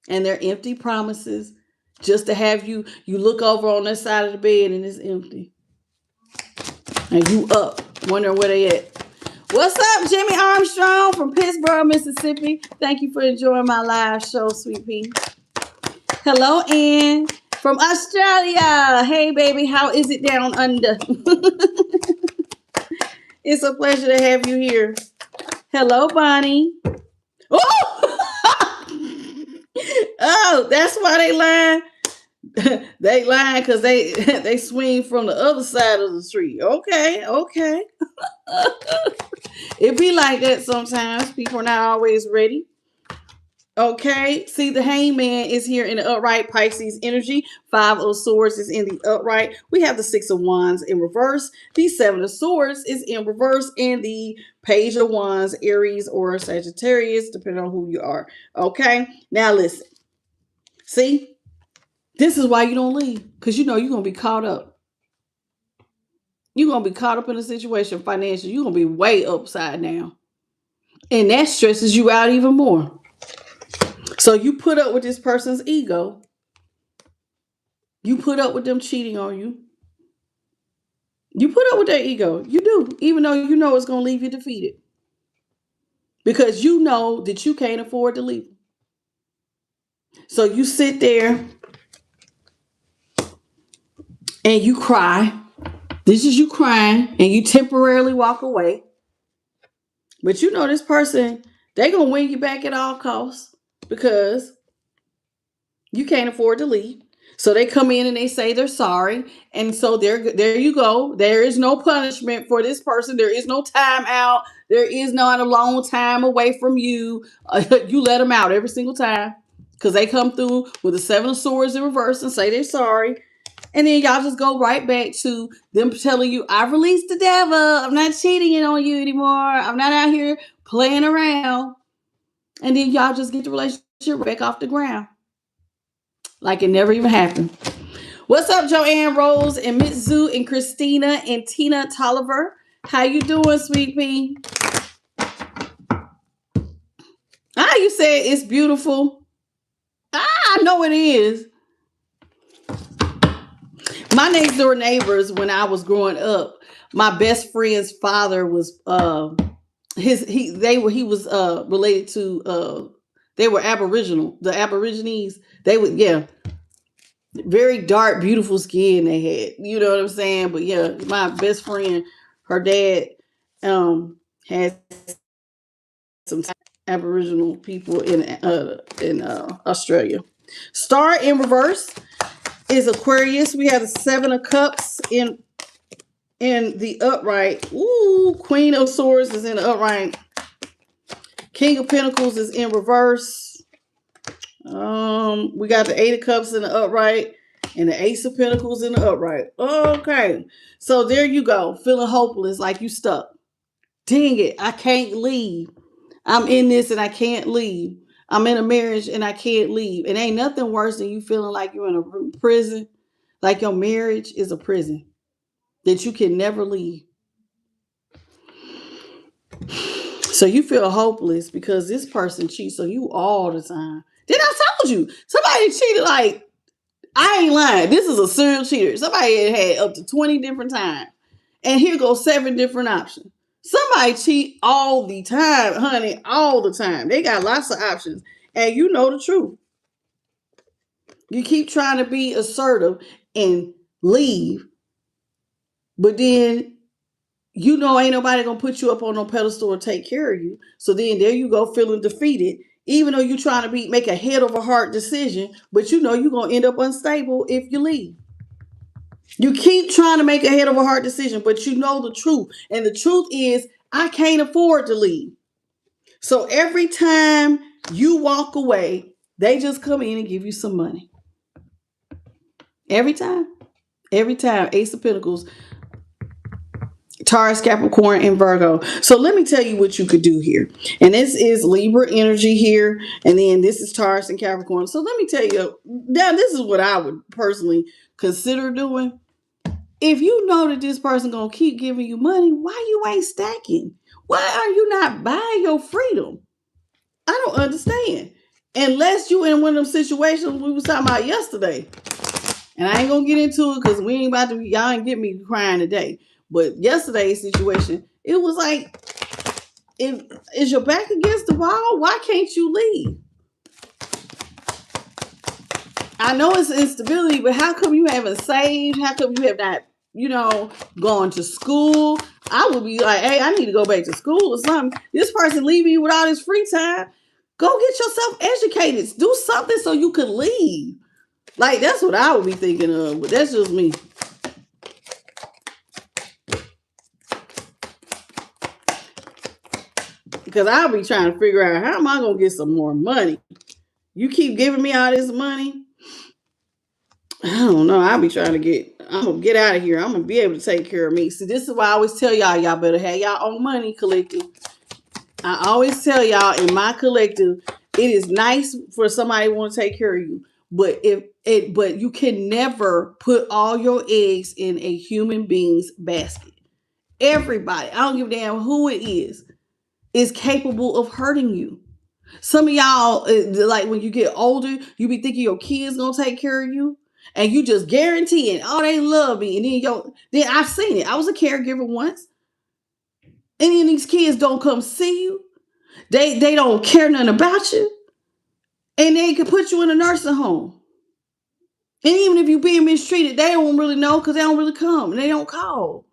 and their empty promises, just to have you look over on that side of the bed and it's empty. And you up, wondering where they at. What's up, Jimmy Armstrong from Pittsburgh, Mississippi? Thank you for enjoying my live show, sweet pea. Hello, Ann from Australia. Hey, baby, how is it down under? It's a pleasure to have you here. Hello, Bonnie. Oh, oh, that's why they lying. They lying because they swing from the other side of the tree. Okay. It be like that sometimes. People are not always ready. Okay, see the hangman is here in the upright Pisces energy. Five of swords is in the upright. We have the six of wands in reverse. The seven of swords is in reverse. And the page of wands, Aries or Sagittarius, depending on who you are. Okay, now listen. See, this is why you don't leave. Because you know you're going to be caught up. You're going to be caught up in a situation financially. You're going to be way upside down. And that stresses you out even more. So you put up with this person's ego. You put up with them cheating on you. You put up with their ego. You do, even though you know it's going to leave you defeated. Because you know that you can't afford to leave. So you sit there and you cry. This is you crying and you temporarily walk away. But you know this person, they're going to win you back at all costs because you can't afford to leave. So they come in and they say they're sorry. And so there you go. There is no punishment for this person. There is no time out. There is not a long time away from you. You let them out every single time because they come through with the seven of swords in reverse and say they're sorry. And then y'all just go right back to them telling you, I've released the devil. I'm not cheating on you anymore. I'm not out here playing around. And then y'all just get the relationship back off the ground. Like it never even happened. What's up, Joanne Rose and Mitzu and Christina and Tina Tolliver? How you doing, sweet pea? You said it's beautiful. I know it is. My next door neighbors, when I was growing up, my best friend's father was he was related to they were Aboriginal. The Aborigines, they would very dark, beautiful skin they had. You know what I'm saying? But yeah, my best friend, her dad had some Aboriginal people in Australia. Star in reverse is Aquarius. We have the Seven of Cups in the upright. Ooh, Queen of Swords is in the upright. King of Pentacles is in reverse. We got the Eight of Cups in the upright and the Ace of Pentacles in the upright. Okay, so there you go, feeling hopeless, like you stuck. Dang it, I can't leave. I'm in this and I can't leave. I'm in a marriage and I can't leave. It ain't nothing worse than you feeling like you're in a prison, like your marriage is a prison that you can never leave. So you feel hopeless because this person cheats on you all the time. Then I told you, somebody cheated like, I ain't lying. This is a serial cheater. Somebody had up to 20 different times. And here goes 7 different options. Somebody cheat all the time, honey, all the time. They got lots of options. And you know the truth. You keep trying to be assertive and leave. But then you know ain't nobody gonna put you up on no pedestal or take care of you. So then there you go feeling defeated, even though you're trying to make a head over heart decision, but you know you're gonna end up unstable if you leave. You keep trying to make a head over heart decision, but you know the truth. And the truth is, I can't afford to leave. So every time you walk away, they just come in and give you some money. Every time. Every time. Ace of Pentacles, Taurus, Capricorn, and Virgo. So let me tell you what you could do here. And this is Libra energy here. And then this is Taurus and Capricorn. So let me tell you, now this is what I would personally consider doing. If you know that this person going to keep giving you money, why you ain't stacking? Why are you not buying your freedom? I don't understand. Unless you in one of them situations we was talking about yesterday. And I ain't going to get into it because we ain't about to, y'all ain't get me crying today. But yesterday's situation, it was like, is your back against the wall? Why can't you leave? I know it's instability, but how come you haven't saved? How come you have not, gone to school? I would be like, hey, I need to go back to school or something. This person leaving you with all this free time. Go get yourself educated. Do something so you could leave. Like, that's what I would be thinking of, but that's just me. Because I'll be trying to figure out how am I going to get some more money. You keep giving me all this money. I don't know. I'm going to get out of here. I'm going to be able to take care of me. See, this is why I always tell y'all better have y'all own money collective. I always tell y'all in my collective, it is nice for somebody to want to take care of you. But but you can never put all your eggs in a human being's basket. Everybody, I don't give a damn who it is capable of hurting you. Some of y'all, like when you get older, you be thinking your kids gonna take care of you, and you just guarantee it. Oh, they love me, and then I've seen it. I was a caregiver once, and then these kids don't come see you. They don't care nothing about you, and they can put you in a nursing home. And even if you're being mistreated, they don't really know because they don't really come and they don't call.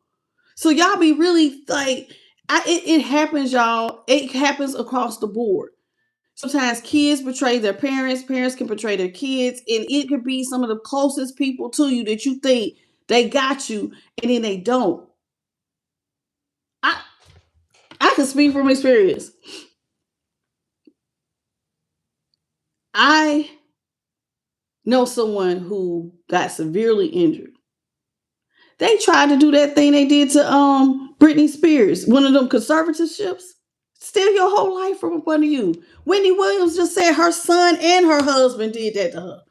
So y'all be really like, it happens, y'all. It happens across the board. Sometimes kids betray their parents. Parents can betray their kids. And it could be some of the closest people to you that you think they got you and then they don't. I can speak from experience. I know someone who got severely injured. They tried to do that thing they did to Britney Spears, one of them conservatorships. Steal your whole life from up under you. Wendy Williams just said her son and her husband did that to her.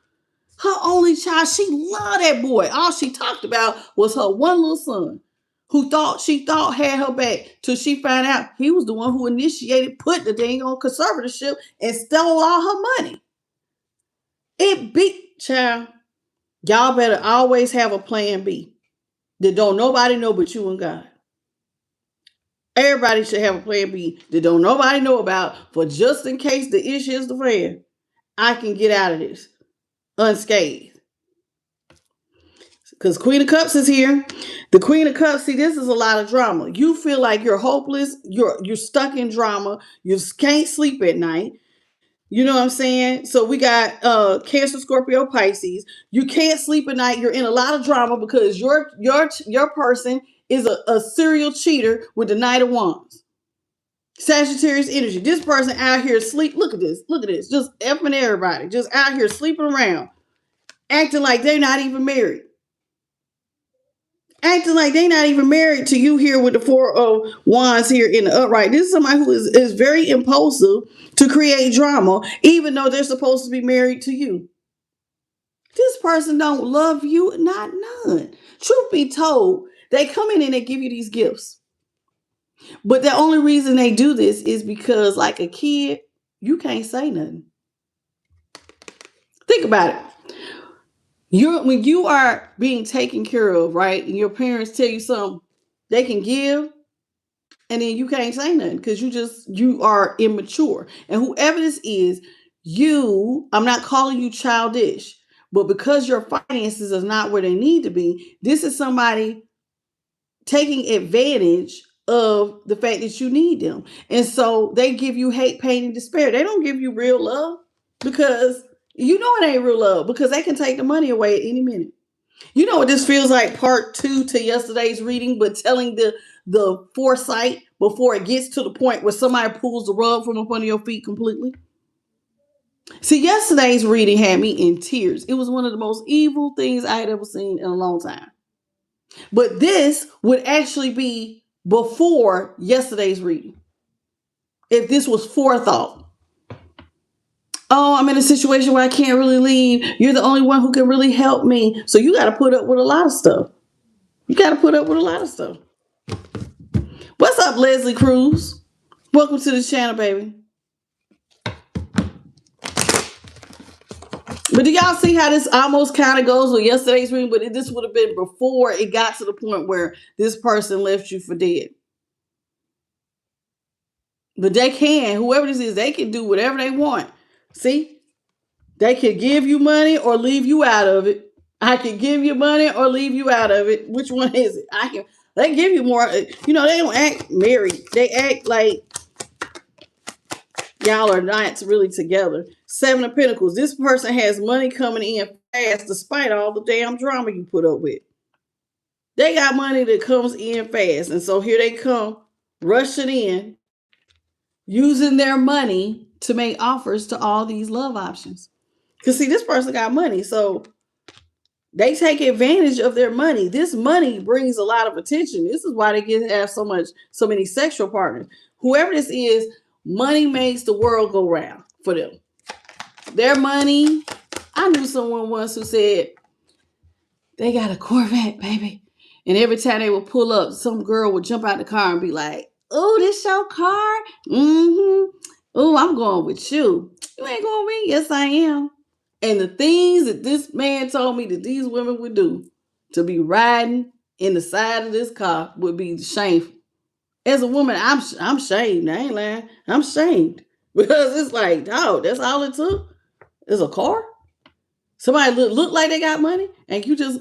Her only child, she loved that boy. All she talked about was her one little son, who she thought had her back, till she found out he was the one who initiated, put the dang on conservatorship and stole all her money. It beat, child. Y'all better always have a plan B that don't nobody know but you and God. Everybody should have a plan B that don't nobody know about, for just in case the issue is the fan, I can get out of this unscathed. Because Queen of Cups is here. The Queen of Cups, see, this is a lot of drama. You feel like you're hopeless. You're stuck in drama. You can't sleep at night. You know what I'm saying? So we got Cancer, Scorpio, Pisces. You can't sleep at night. You're in a lot of drama because your person is a serial cheater with the Knight of Wands. Sagittarius energy. This person out here sleep. Look at this. Look at this. Just effing everybody. Just out here sleeping around. Acting like they're not even married. Acting like they're not even married to you here with the Four of Wands here in the upright. This is somebody who is very impulsive to create drama, even though they're supposed to be married to you. This person don't love you, not none. Truth be told, they come in and they give you these gifts. But the only reason they do this is because, like a kid, you can't say nothing. Think about it. When you are being taken care of, right, and your parents tell you something, they can give, and then you can't say nothing because you are immature. And whoever this is, I'm not calling you childish, but because your finances are not where they need to be, this is somebody taking advantage of the fact that you need them. And so they give you hate, pain, and despair. They don't give you real love, because you know it ain't real love, because they can take the money away at any minute. You know what this feels like, part 2 to yesterday's reading, but telling the foresight before it gets to the point where somebody pulls the rug from up under your feet completely. See, yesterday's reading had me in tears. It was one of the most evil things I had ever seen in a long time. But this would actually be before yesterday's reading, if this was forethought. Oh, I'm in a situation where I can't really leave. You're the only one who can really help me. So you got to put up with a lot of stuff. What's up, Leslie Cruz? Welcome to the channel, baby. But do y'all see how this almost kind of goes with yesterday's reading? But this would have been before it got to the point where this person left you for dead. But they can, whoever this is, they can do whatever they want. See? They can give you money or leave you out of it. I can give you money or leave you out of it. Which one is it? They give you more. You know, they don't act married. They act like y'all are not really together. 7 of Pentacles. This person has money coming in fast despite all the damn drama you put up with. They got money that comes in fast. And so here they come rushing in using their money to make offers to all these love options. Because, see, this person got money, so they take advantage of their money. This money brings a lot of attention. This is why they get to have so many sexual partners. Whoever this is, money makes the world go round for them. Their money. I knew someone once who said they got a Corvette, baby. And every time they would pull up, some girl would jump out the car and be like, "Oh, this your car? Mm-hmm. Oh, I'm going with you. You ain't going with me? Yes, I am." And the things that this man told me that these women would do to be riding in the side of this car would be shameful. As a woman, I'm shamed. I ain't lying. I'm shamed. Because it's like, dog, that's all it took is a car. Somebody look like they got money, and you just.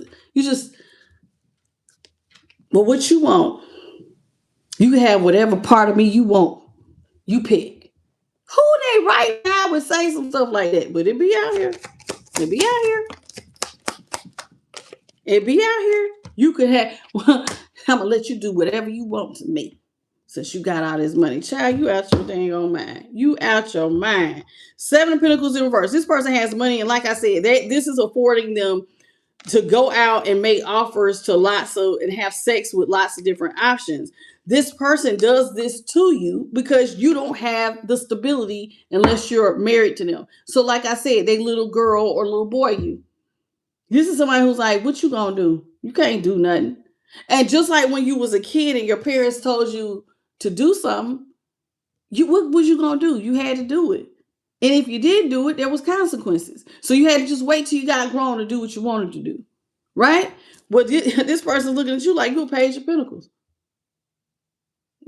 But what you want, you can have whatever part of me you want. You pick. Who they right now would say some stuff like that? But it be out here. It be out here. It be out here. You could have. Well, I'm gonna let you do whatever you want to me, since you got all this money. Child, you out your dang on mind. You out your mind. 7 of Pentacles in reverse. This person has money, and like I said, this is affording them to go out and make offers to and have sex with lots of different options. This person does this to you because you don't have the stability unless you're married to them. So like I said, they little girl or little boy you. This is somebody who's like, what you gonna do? You can't do nothing. And just like when you was a kid and your parents told you to do something, what was you gonna do? You had to do it. And if you did do it, there was consequences. So you had to just wait till you got grown to do what you wanted to do. Right? Well, this person's looking at you like you're a page of pentacles.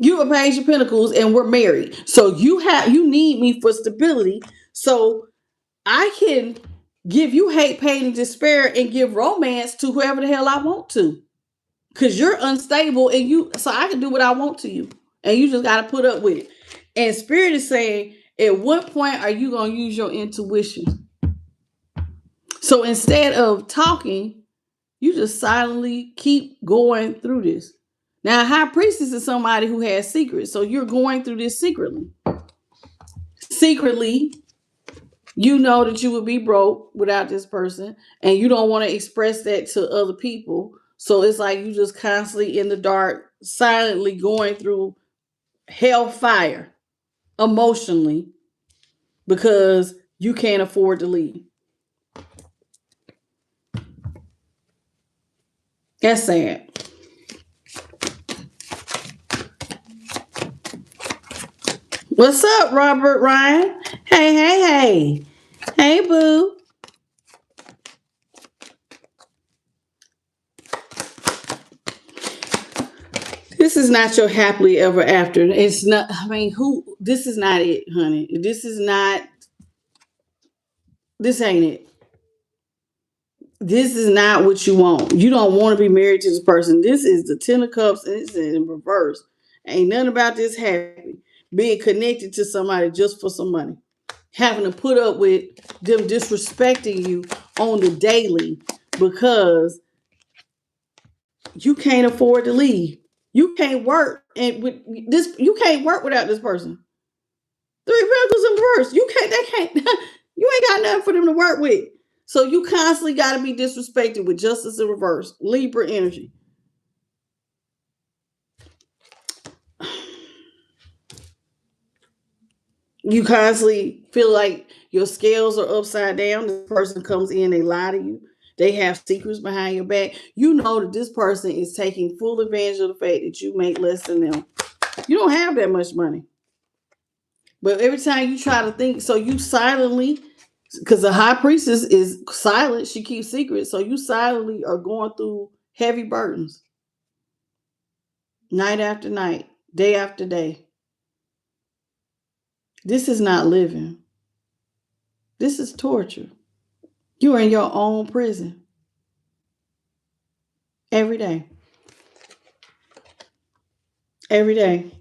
You're a page of pentacles and we're married. So you need me for stability. So I can give you hate, pain, and despair and give romance to whoever the hell I want to. Because you're unstable so I can do what I want to you. And you just got to put up with it. And Spirit is saying, at what point are you going to use your intuition? So instead of talking, you just silently keep going through this. Now, a high priestess is somebody who has secrets. So you're going through this secretly. Secretly, you know that you would be broke without this person. And you don't want to express that to other people. So it's like you just constantly in the dark, silently going through hellfire emotionally because you can't afford to leave. That's sad. What's up, Robert Ryan? Hey. Hey, boo. This is not your happily ever after. It's not, this is not it, honey. This ain't it. This is not what you want. You don't want to be married to this person. This is the 10 of Cups and it's in reverse. Ain't nothing about this happy. Being connected to somebody just for some money. Having to put up with them disrespecting you on the daily because you can't afford to leave. You can't work you can't work without this person. 3 Pentacles in reverse. You ain't got nothing for them to work with. So you constantly got to be disrespected with Justice in reverse. Libra energy. You constantly feel like your scales are upside down. This person comes in, they lie to you. They have secrets behind your back. You know that this person is taking full advantage of the fact that you make less than them. You don't have that much money. But every time you try to think, so you silently, because the high priestess is silent, she keeps secrets. So you silently are going through heavy burdens. Night after night, day after day. This is not living. This is torture. You are in your own prison. Every day. Every day.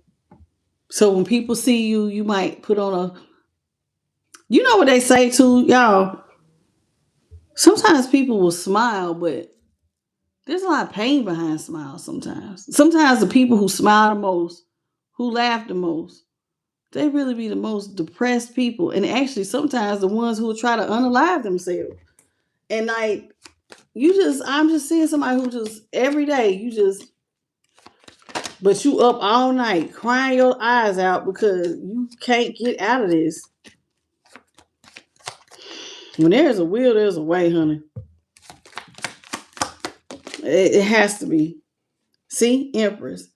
So when people see you, you might put on you know what they say too, y'all? Sometimes people will smile, but there's a lot of pain behind smiles sometimes. Sometimes the people who smile the most, who laugh the most, They really be the most depressed people. And actually sometimes the ones who will try to unalive themselves. And like I'm just seeing somebody who just every day but you up all night crying your eyes out because you can't get out of this. When there's a will, there's a way, honey. It has to be. See, Empress,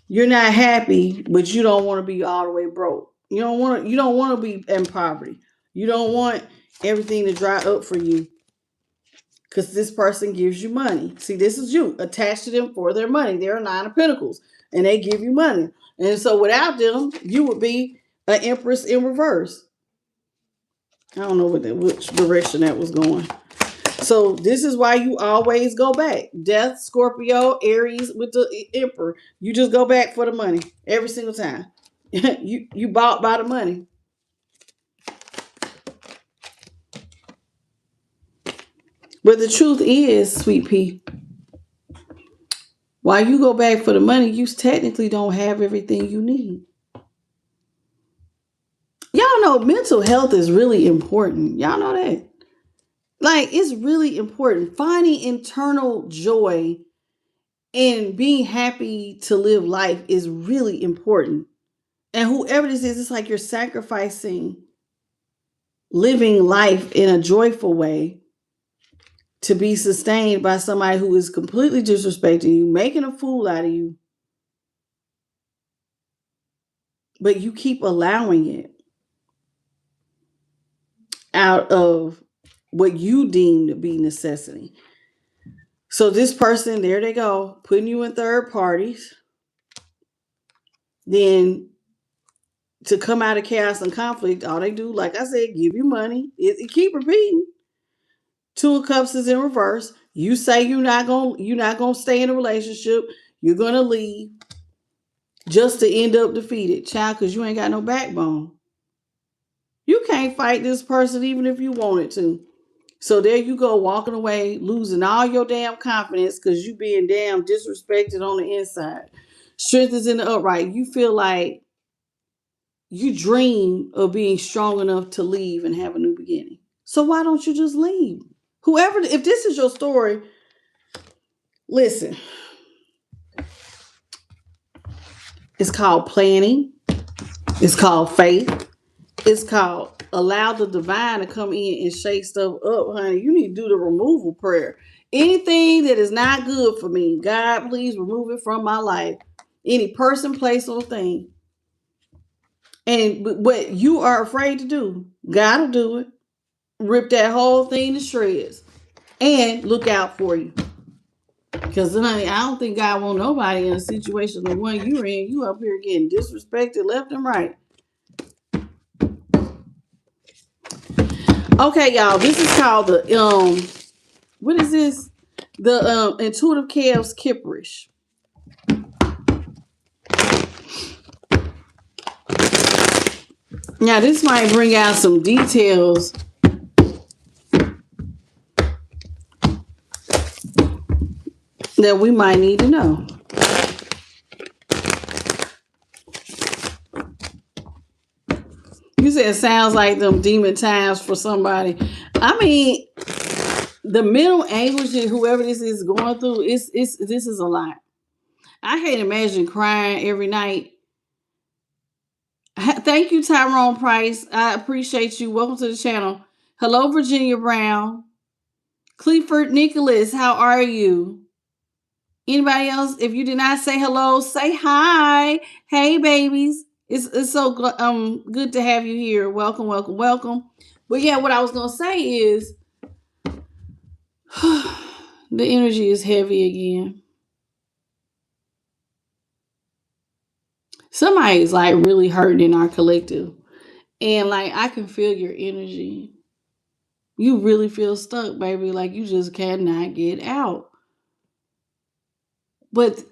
you're not happy, but you don't want to be all the way broke. You don't want to be in poverty. You don't want everything to dry up for you because this person gives you money. See, this is you attached to them for their money. They're a Nine of Pentacles and they give you money. And so without them, you would be an Empress in reverse. I don't know which direction that was going. So this is why you always go back. Death, Scorpio, Aries with the Emperor. You just go back for the money every single time. you bought by the money. But the truth is, sweet pea, while you go back for the money, you technically don't have everything you need. Y'all know mental health is really important. Y'all know that. Like, it's really important. Finding internal joy and being happy to live life is really important. And whoever this is, it's like you're sacrificing living life in a joyful way to be sustained by somebody who is completely disrespecting you, making a fool out of you. But you keep allowing it out of what you deem to be necessity. So this person, there they go, putting you in third parties. Then to come out of chaos and conflict, all they do, like I said, give you money. It keep repeating. Two of Cups is in reverse. You say you're not gonna stay in a relationship. You're gonna leave just to end up defeated, child, because you ain't got no backbone. You can't fight this person even if you wanted to. So there you go, walking away, losing all your damn confidence because you being damn disrespected on the inside. Strength is in the upright. You feel like you dream of being strong enough to leave and have a new beginning. So why don't you just leave? Whoever, if this is your story, listen. It's called planning. It's called faith. It's called allow the divine to come in and shake stuff up, honey. You need to do the removal prayer. Anything that is not good for me, God, please remove it from my life. Any person, place, or thing. And what you are afraid to do, God will do it. Rip that whole thing to shreds. And look out for you. Because, honey, I don't think God want nobody in a situation the one you're in. You up here getting disrespected left and right. Okay, y'all. This is called the what is this? The intuitive chaos kipperish. Now, this might bring out some details that we might need to know. You said it sounds like them demon times for somebody. I mean, the mental anguish that whoever this is going through, this is a lot. I can't imagine crying every night. Thank you, Tyrone Price. I appreciate you. Welcome to the channel. Hello, Virginia Brown. Clifford Nicholas, how are you? Anybody else? If you did not say hello, say hi. Hey, babies. It's so good to have you here. Welcome, welcome, welcome. But yeah, what I was gonna say is the energy is heavy again. Somebody's like really hurting in our collective. And like I can feel your energy. You really feel stuck, baby. Like you just cannot get out. But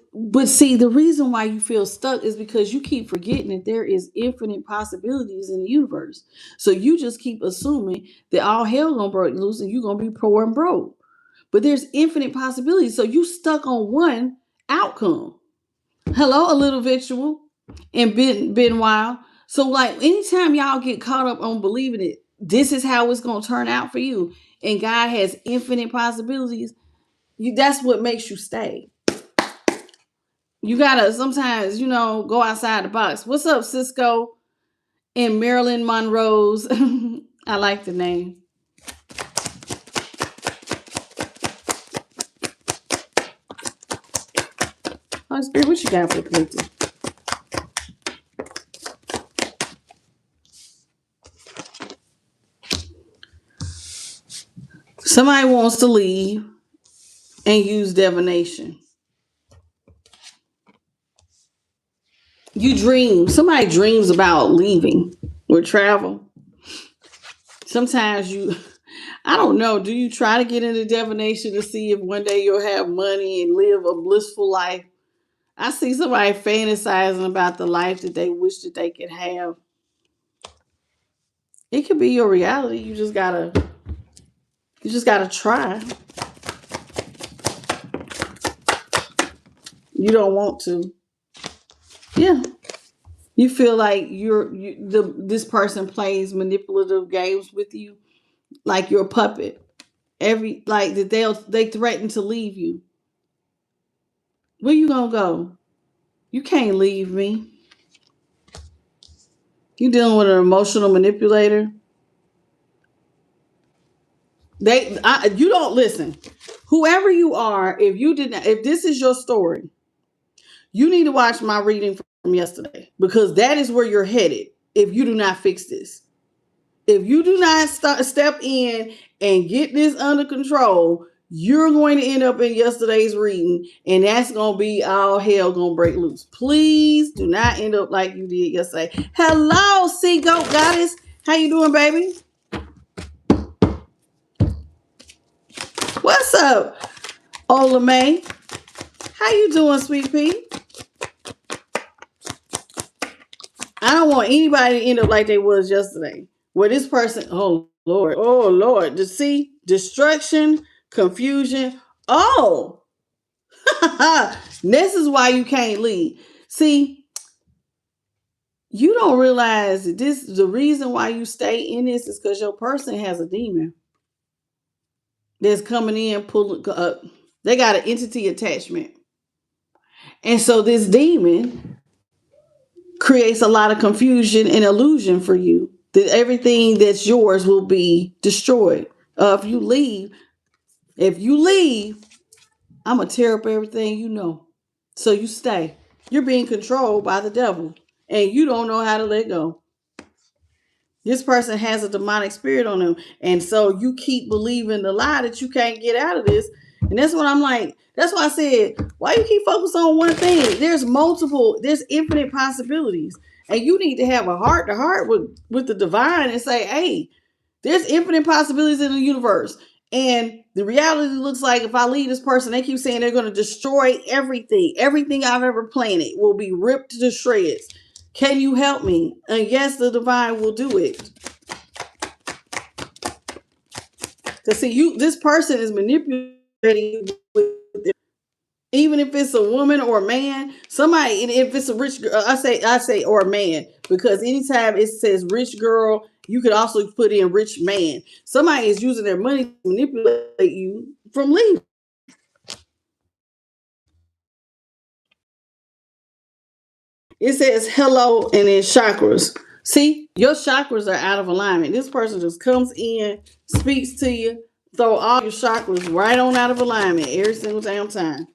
see, the reason why you feel stuck is because you keep forgetting that there is infinite possibilities in the universe. So you just keep assuming that all hell gonna break loose and you're gonna be poor and broke. But there's infinite possibilities. So you stuck on one outcome. Hello, a little victual and been wild. So, like, anytime y'all get caught up on believing it, this is how it's going to turn out for you, and God has infinite possibilities, that's what makes you stay. You gotta sometimes, go outside the box. What's up, Cisco and Marilyn Monroe's? I like the name. Holy Spirit, what you got for the Somebody wants to leave and use divination. You dream. Somebody dreams about leaving or travel. Sometimes I don't know, do you try to get into divination to see if one day you'll have money and live a blissful life? I see somebody fantasizing about the life that they wish that they could have. It could be your reality. You just gotta try. You don't want to. Yeah. You feel like this person plays manipulative games with you, like you're a puppet. Like that they threaten to leave you. Where you gonna go? You can't leave me. You dealing with an emotional manipulator. You don't listen. Whoever you are, if this is your story, you need to watch my reading from yesterday, because that is where you're headed if you do not fix this. If you do not step in and get this under control, you're going to end up in yesterday's reading, and that's going to be all hell going to break loose. Please do not end up like you did yesterday. Hello, Sea Goat Goddess. How you doing, baby? What's up, Ola May? How you doing, sweet pea? I don't want anybody to end up like they was yesterday. Where this person, oh Lord, to see destruction, confusion. Oh, this is why you can't leave. See, you don't realize that the reason why you stay in this is because your person has a demon that's coming in, pulling up. They got an entity attachment. And so this demon creates a lot of confusion and illusion for you that everything that's yours will be destroyed. If you leave, I'm going to tear up everything you know. So you stay. You're being controlled by the devil, and you don't know how to let go. This person has a demonic spirit on them. And so you keep believing the lie that you can't get out of this. And that's what I'm like. That's why I said, why you keep focused on one thing? There's infinite possibilities. And you need to have a heart to heart with the divine and say, hey, there's infinite possibilities in the universe. And the reality looks like if I leave this person, they keep saying they're going to destroy everything. Everything I've ever planted will be ripped to shreds. Can you help me? And yes, the divine will do it. Because see, this person is manipulating you even if it's a woman or a man. Somebody, and if it's a rich girl, I say or a man, because anytime it says rich girl, you could also put in rich man. Somebody is using their money to manipulate you from leaving. It says hello and then chakras. See, your chakras are out of alignment. This person just comes in, speaks to you, throw all your chakras right on out of alignment every single damn time.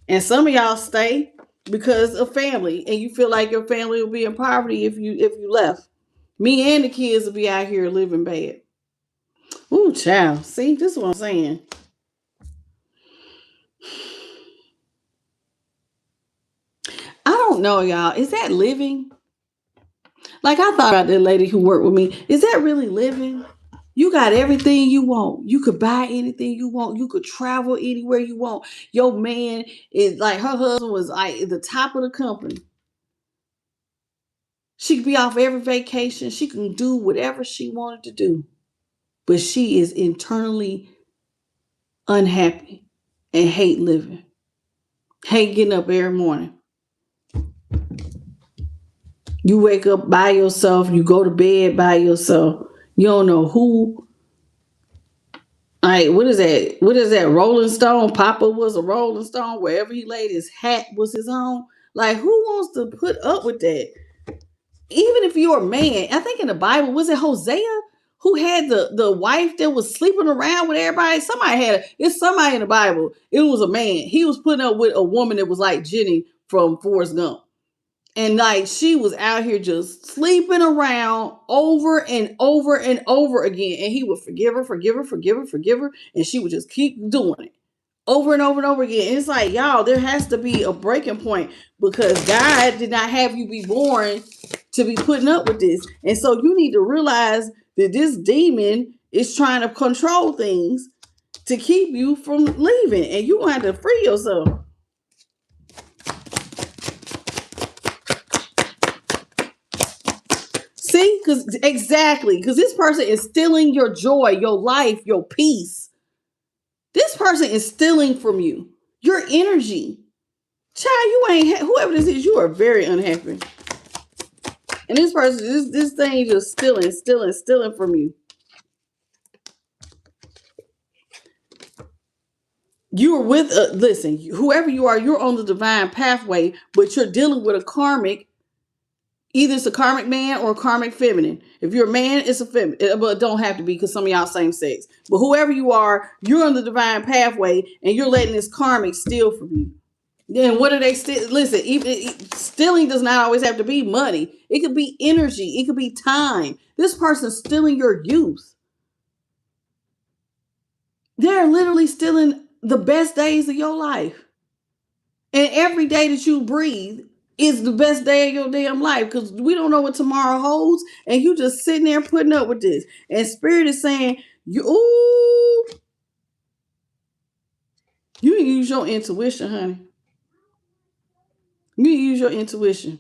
And some of y'all stay because of family, and you feel like your family will be in poverty if you left. Me and the kids will be out here living bad. Ooh, child. See, this is what I'm saying. I don't know, y'all. Is that living? Like, I thought about that lady who worked with me. Is that really living? You got everything you want. You could buy anything you want. You could travel anywhere you want. Your man is like, her husband was like at the top of the company. She could be off every vacation. She can do whatever she wanted to do. But she is internally unhappy and hate living. Hate getting up every morning. You wake up by yourself. You go to bed by yourself. You don't know who. Like, what is that? What is that? Rolling Stone. Papa was a Rolling Stone. Wherever he laid his hat was his own. Like, who wants to put up with that? Even if you're a man, I think in the Bible, was it Hosea who had the wife that was sleeping around with everybody? It's somebody in the Bible. It was a man. He was putting up with a woman that was like Jenny from Forrest Gump. And like she was out here just sleeping around over and over and over again. And he would forgive her, forgive her, forgive her, forgive her. And she would just keep doing it over and over and over again. And it's like, y'all, there has to be a breaking point because God did not have you be born to be putting up with this. And so you need to realize that this demon is trying to control things to keep you from leaving. And you're going to have to free yourself. See, because this person is stealing your joy, your life, your peace. This person is stealing from you your energy. Child, you ain't whoever this is, you are very unhappy. And this person, this thing just stealing from you. You are with listen, whoever you are, you're on the divine pathway, but you're dealing with a karmic. Either it's a karmic man or a karmic feminine. If you're a man, it's a feminine. But it don't have to be because some of y'all same sex. But whoever you are, you're on the divine pathway and you're letting this karmic steal from you. Then what are they still? Listen, stealing does not always have to be money. It could be energy. It could be time. This person's stealing your youth. They're literally stealing the best days of your life. And every day that you breathe is the best day of your damn life because we don't know what tomorrow holds. And you just sitting there putting up with this. And Spirit is saying, you use your intuition, honey. You use your intuition.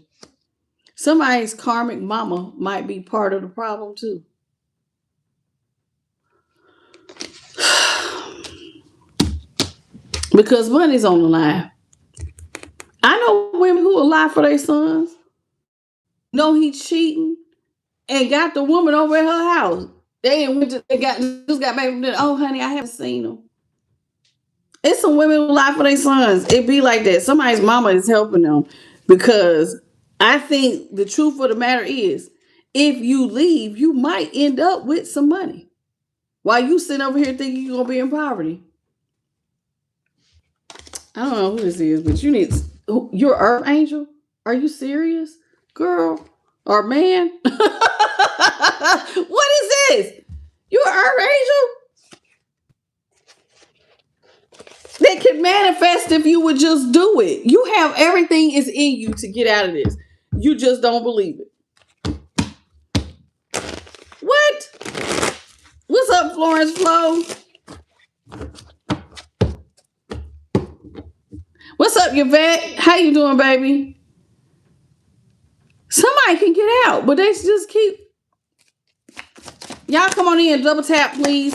Somebody's karmic mama might be part of the problem too. Because money's on the line. I know women who will lie for their sons. Know he cheating and got the woman over at her house. They just got back from dinner. Oh, honey, I haven't seen him. It's some women who lie for their sons. It be like that. Somebody's mama is helping them because I think the truth of the matter is if you leave, you might end up with some money while you sitting over here thinking you're going to be in poverty. I don't know who this is, but you're Earth Angel? Are you serious? Girl or man? What is this? You're an Earth Angel? They can manifest if you would just do it. You have everything is in you to get out of this. You just don't believe it. What? What's up, Florence Flo? What's up, Yvette? How you doing, baby? Somebody can get out, but they just keep. Y'all come on in, double tap, please.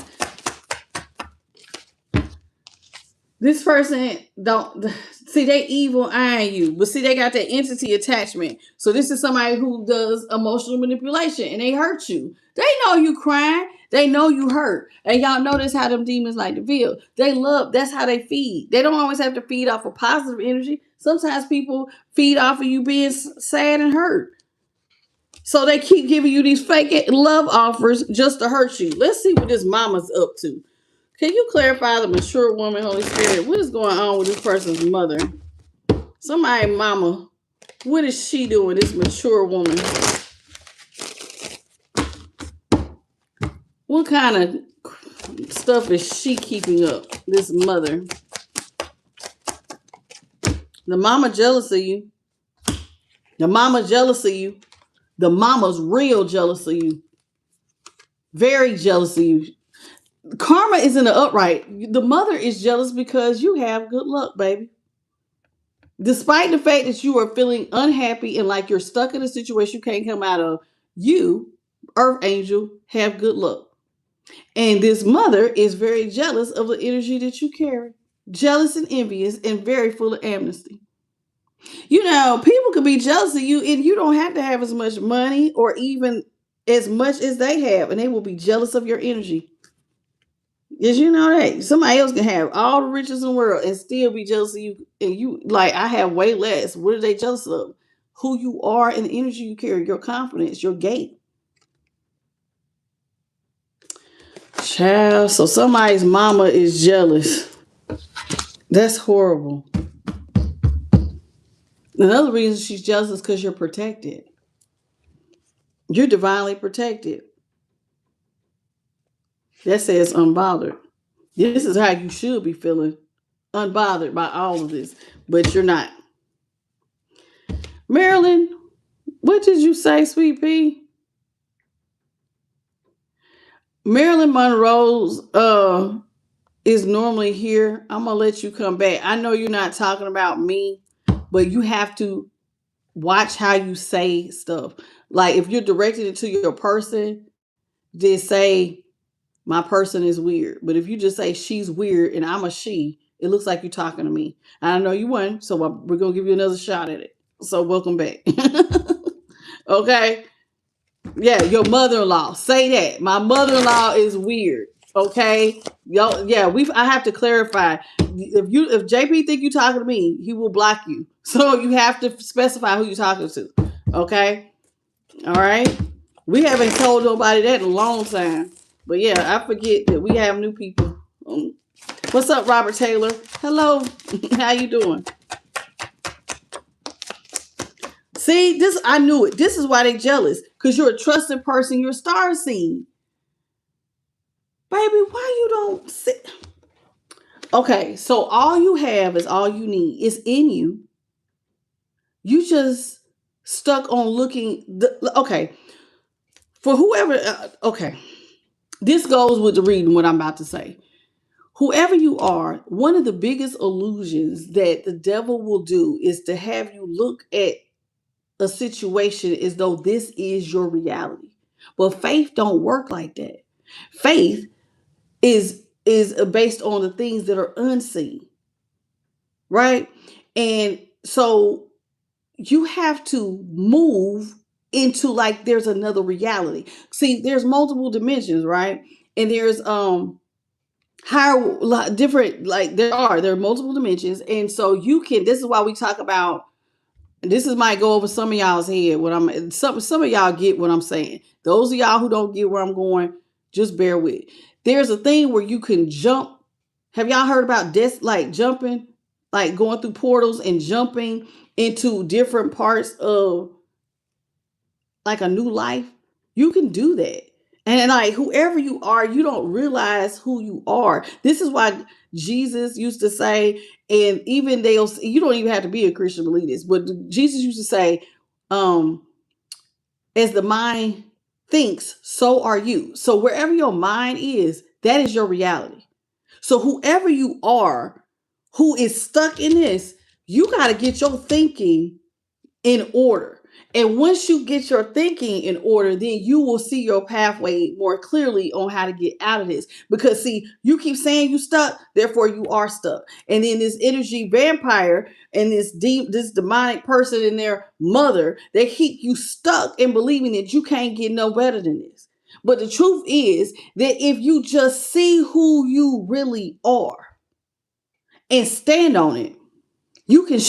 This person don't see they evil eyeing you, but see they got that entity attachment. So this is somebody who does emotional manipulation and they hurt you. They know you crying. They know you hurt. And y'all notice how them demons like to feel. They love, that's how they feed. They don't always have to feed off of positive energy. Sometimes people feed off of you being sad and hurt. So they keep giving you these fake love offers just to hurt you. Let's see what this mama's up to. Can you clarify the mature woman, Holy Spirit? What is going on with this person's mother? Somebody, mama, what is she doing, this mature woman? What kind of stuff is she keeping up, this mother? The mama jealous of you. The mama jealous of you. The mama's real jealous of you. Very jealous of you. Karma is in the upright. The mother is jealous because you have good luck, baby. Despite the fact that you are feeling unhappy and like you're stuck in a situation you can't come out of, you, Earth Angel, have good luck. And this mother is very jealous of the energy that you carry. Jealous and envious and very full of amnesty. People could be jealous of you and you don't have to have as much money or even as much as they have, and they will be jealous of your energy. Did you know that somebody else can have all the riches in the world and still be jealous of you? And you like, I have way less. What are they jealous of? Who you are and the energy you carry, your confidence, your gait. Child, so somebody's mama is jealous. That's horrible. Another reason she's jealous is because you're protected. You're divinely protected. That says unbothered. This is how you should be feeling, unbothered by all of this, but you're not. Marilyn, what did you say, sweet pea? Marilyn Monroe's is normally here. I'm gonna let you come back. I know you're not talking about me, but you have to watch how you say stuff. Like if you're directing it to your person, just say my person is weird. But if you just say she's weird and I'm a she, it looks like you're talking to me. I know you won, so we're gonna give you another shot at it. So welcome back. Okay. Yeah, your mother-in-law. Say that. My mother-in-law is weird. Okay. Y'all, yeah, I have to clarify. If JP think you talking to me, he will block you. So you have to specify who you're talking to. Okay. All right. We haven't told nobody that in a long time. But yeah, I forget that we have new people. What's up, Robert Taylor? Hello. How you doing? See, this I knew it. This is why they jealous. Because you're a trusted person. You're a star seed. Baby, why you don't sit? Okay, so all you have is all you need. It's in you. You just stuck on looking. Okay, for whoever. Okay, this goes with the reading. What I'm about to say. Whoever you are, one of the biggest illusions that the devil will do is to have you look at a situation as though this is your reality. But faith don't work like that. Faith is based on the things that are unseen, right? And so you have to move into like there's another reality. See, there's multiple dimensions, right? And there's higher different, like there are multiple dimensions, and so you can, this is why we talk about, this is might go over some of y'all's head. What I'm some of y'all get what I'm saying. Those of y'all who don't get where I'm going, just bear with. There's a thing where you can jump. Have y'all heard about this? Like jumping, like going through portals and jumping into different parts of like a new life. You can do that. And like whoever you are, you don't realize who you are. This is why Jesus used to say, and even you don't even have to be a Christian to believe this, but Jesus used to say, as the mind thinks, so are you. So wherever your mind is, that is your reality. So whoever you are, who is stuck in this, you got to get your thinking in order. And once you get your thinking in order, then you will see your pathway more clearly on how to get out of this. Because see, you keep saying you stuck, therefore you are stuck. And then this energy vampire and this demonic person and their mother, they keep you stuck in believing that you can't get no better than this. But the truth is that if you just see who you really are and stand on it, you can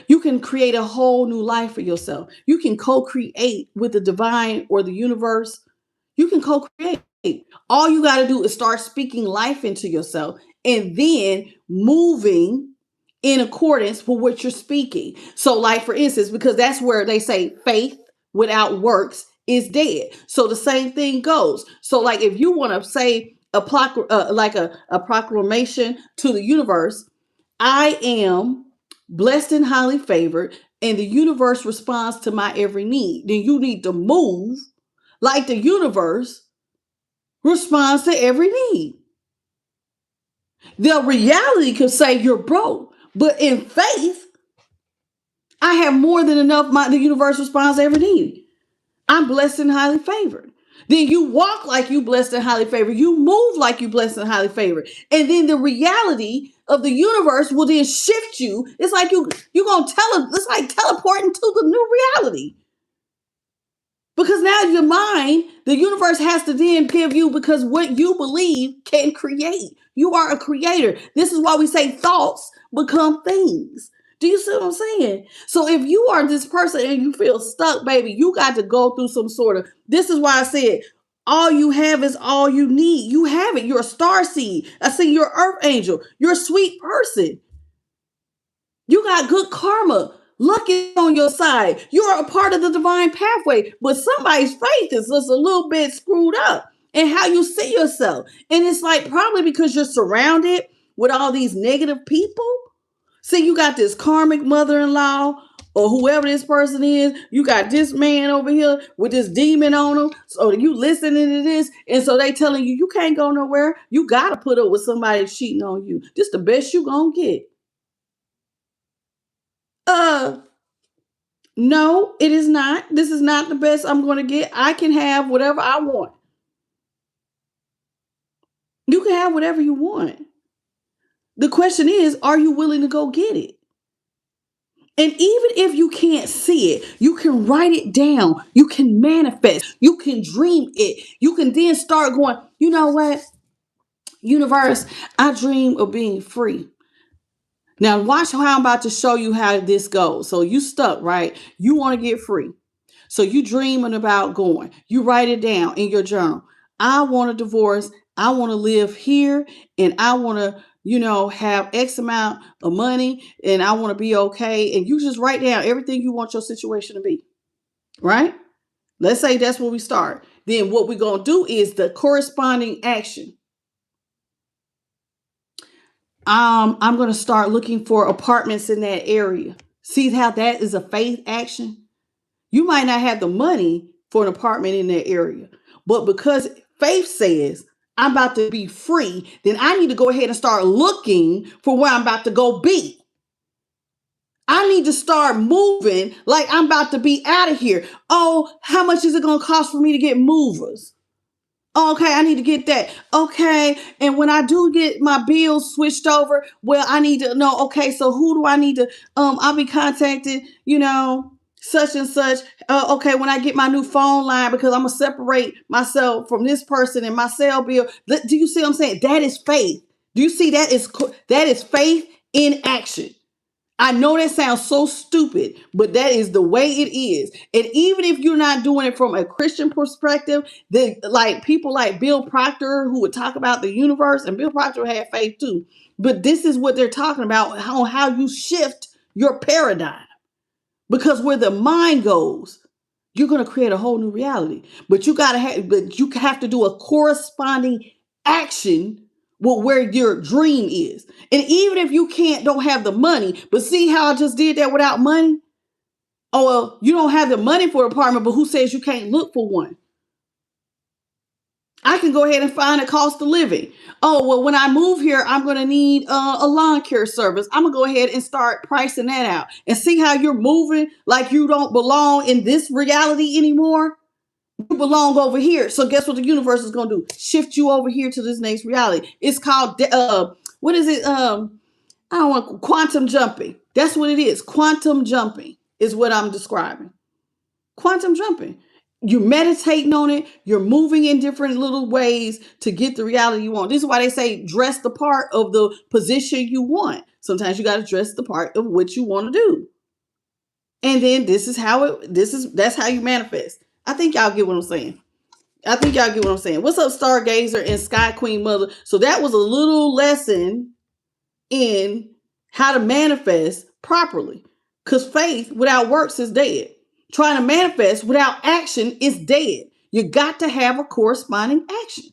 you can create a whole new life for yourself. You can co-create with the divine or the universe. You can co-create. All you got to do is start speaking life into yourself and then moving in accordance with what you're speaking. So like for instance, because that's where they say faith without works is dead. So the same thing goes. So like if you want to say a proclamation to the universe, I am blessed and highly favored, and the universe responds to my every need. Then you need to move like the universe responds to every need. The reality could say you're broke, but in faith, I have more than enough. The universe responds to every need. I'm blessed and highly favored. Then you walk like you blessed and highly favored. You move like you blessed and highly favored. And then the reality of the universe will then shift you. It's like you gonna it's like teleporting to the new reality. Because now your mind, the universe has to then give you, because what you believe can create. You are a creator. This is why we say thoughts become things. Do you see what I'm saying? So if you are this person and you feel stuck, baby, you got to go through some sort of, this is why I said, all you have is all you need. You have it. You're a star seed. I see you're earth angel. You're a sweet person. You got good karma. Luck is on your side. You're a part of the divine pathway. But somebody's faith is just a little bit screwed up in how you see yourself. And it's like probably because you're surrounded with all these negative people. See, you got this karmic mother-in-law or whoever this person is. You got this man over here with this demon on him. So you listening to this. And so they telling you, you can't go nowhere. You got to put up with somebody cheating on you. This the best you going to get. No, it is not. This is not the best I'm going to get. I can have whatever I want. You can have whatever you want. The question is, are you willing to go get it? And even if you can't see it, you can write it down. You can manifest. You can dream it. You can then start going, you know what? Universe, I dream of being free. Now watch how I'm about to show you how this goes. So you stuck, right? You want to get free. So you dreaming about going. You write it down in your journal. I want a divorce. I want to live here and I want to, have X amount of money and I want to be okay. And you just write down everything you want your situation to be. Right? Let's say that's where we start. Then what we're going to do is the corresponding action. I'm going to start looking for apartments in that area. See how that is a faith action? You might not have the money for an apartment in that area, but because faith says I'm about to be free, then I need to go ahead and start looking for where I'm about to go be. I need to start moving like I'm about to be out of here. Oh, how much is it going to cost for me to get movers? Okay, I need to get that. Okay, and when I do get my bills switched over, well, I need to know, okay, so who do I need to, I'll be contacted, such and such. Okay, when I get my new phone line, because I'm going to separate myself from this person and my cell bill. Do you see what I'm saying? That is faith. Do you see that is faith in action? I know that sounds so stupid, but that is the way it is. And even if you're not doing it from a Christian perspective, then like people like Bill Proctor who would talk about the universe, and Bill Proctor had faith too. But this is what they're talking about, how you shift your paradigm. Because where the mind goes, you're going to create a whole new reality. But you have to do a corresponding action with where your dream is. And even if you don't have the money, but see how I just did that without money? Oh, well, you don't have the money for an apartment, but who says you can't look for one? I can go ahead and find a cost of living. Oh, well, when I move here, I'm going to need a lawn care service. I'm going to go ahead and start pricing that out and see how you're moving like you don't belong in this reality anymore. You belong over here. So guess what the universe is going to do? Shift you over here to this next reality. It's called, what is it? I don't want quantum jumping. That's what it is. Quantum jumping is what I'm describing. Quantum jumping. You're meditating on it. You're moving in different little ways to get the reality you want. This is why they say dress the part of the position you want. Sometimes you got to dress the part of what you want to do. And then that's how you manifest. I think y'all get what I'm saying. What's up, Stargazer and Sky Queen Mother? So that was a little lesson in how to manifest properly. Because faith without works is dead. Trying to manifest without action is dead. You got to have a corresponding action.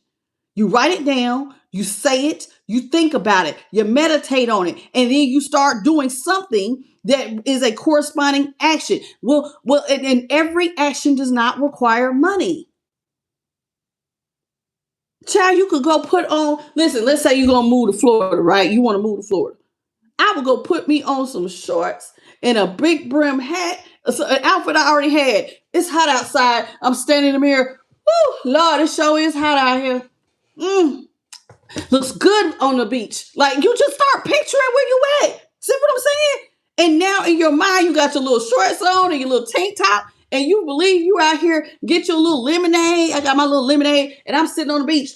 You write it down, you say it, you think about it, you meditate on it, and then you start doing something that is a corresponding action. Well, and every action does not require money. Child, you could go put on, listen, let's say you're going to move to Florida, right? You want to move to Florida. I would go put me on some shorts and a big brim hat, an outfit I already had. It's hot outside. I'm standing in the mirror. Woo, Lord, it sure is hot out here. Looks good on the beach. Like, you just start picturing where you at. See what I'm saying? And now in your mind, you got your little shorts on and your little tank top, and you believe you out here, get your little lemonade. I got my little lemonade, and I'm sitting on the beach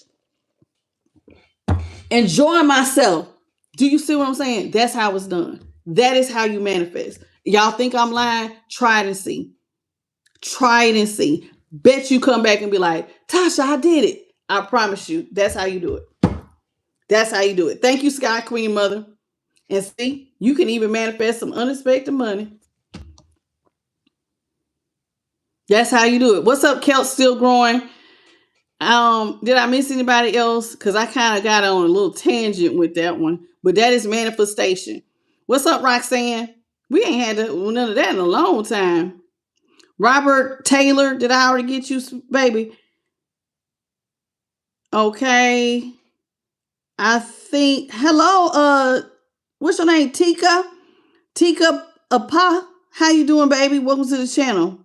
enjoying myself. Do you see what I'm saying? That's how it's done. That is how you manifest. Y'all think I'm lying? Try it and see. Try it and see. Bet you come back and be like, Tasha, I did it. I promise you, that's how you do it. That's how you do it. Thank you, Sky Queen Mother. And see, you can even manifest some unexpected money. That's how you do it. What's up, Kelt? Still growing. Did I miss anybody else? Because I kind of got on a little tangent with that one. But that is manifestation. What's up, Roxanne? We ain't had none of that in a long time. Robert Taylor, did I already get you, baby? Okay. I think, hello, what's your name? Tika Apa. How you doing, baby? Welcome to the channel.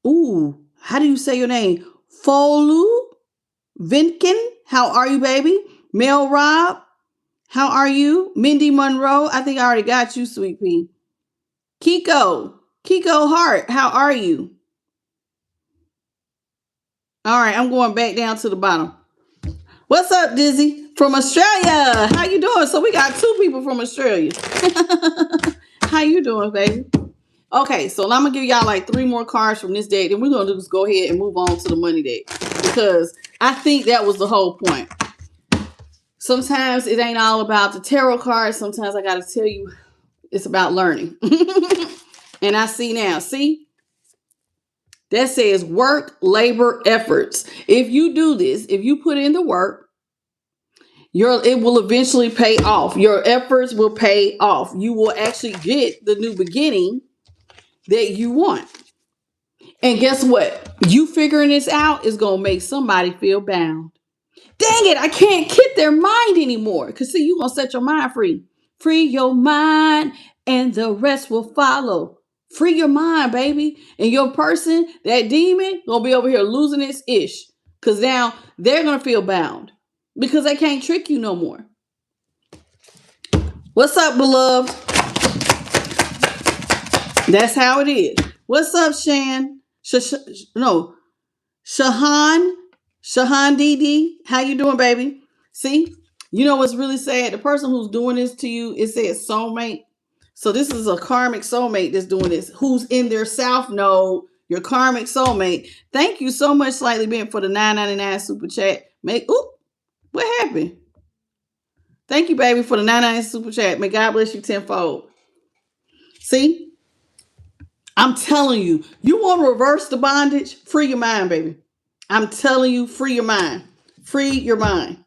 Ooh, how do you say your name? Folu Vinkin. How are you, baby? Mel Rob. How are you? Mindy Monroe. I think I already got you, sweet pea. Kiko Hart. How are you? All right, I'm going back down to the bottom. What's up, Dizzy? From Australia. How you doing? So we got 2 people from Australia. How you doing, baby? Okay, so I'm going to give y'all like 3 more cards from this deck. Then we're going to just go ahead and move on to the money deck. Because I think that was the whole point. Sometimes it ain't all about the tarot cards. Sometimes I got to tell you it's about learning. And I see now. See? That says work, labor, efforts. If you do this, if you put in the work, it will eventually pay off. Your efforts will pay off. You will actually get the new beginning that you want. And guess what? You figuring this out is going to make somebody feel bound. Dang it, I can't keep their mind anymore. Because see, you're going to set your mind free. Free your mind and the rest will follow. Free your mind, baby. And your person, that demon, going to be over here losing its ish. Because now they're going to feel bound. Because they can't trick you no more. What's up, beloved? That's how it is. What's up, Shan? Shahan DD. How you doing, baby? See? You know what's really sad? The person who's doing this to you, it says soulmate. So this is a karmic soulmate that's doing this. Who's in their south node, your karmic soulmate. Thank you so much, Slightly Bent, for the $9.99 super chat. What happened? Thank you, baby, for the $9.99 super chat. May God bless you tenfold. See? I'm telling you, you want to reverse the bondage? Free your mind, baby. I'm telling you, free your mind. Free your mind.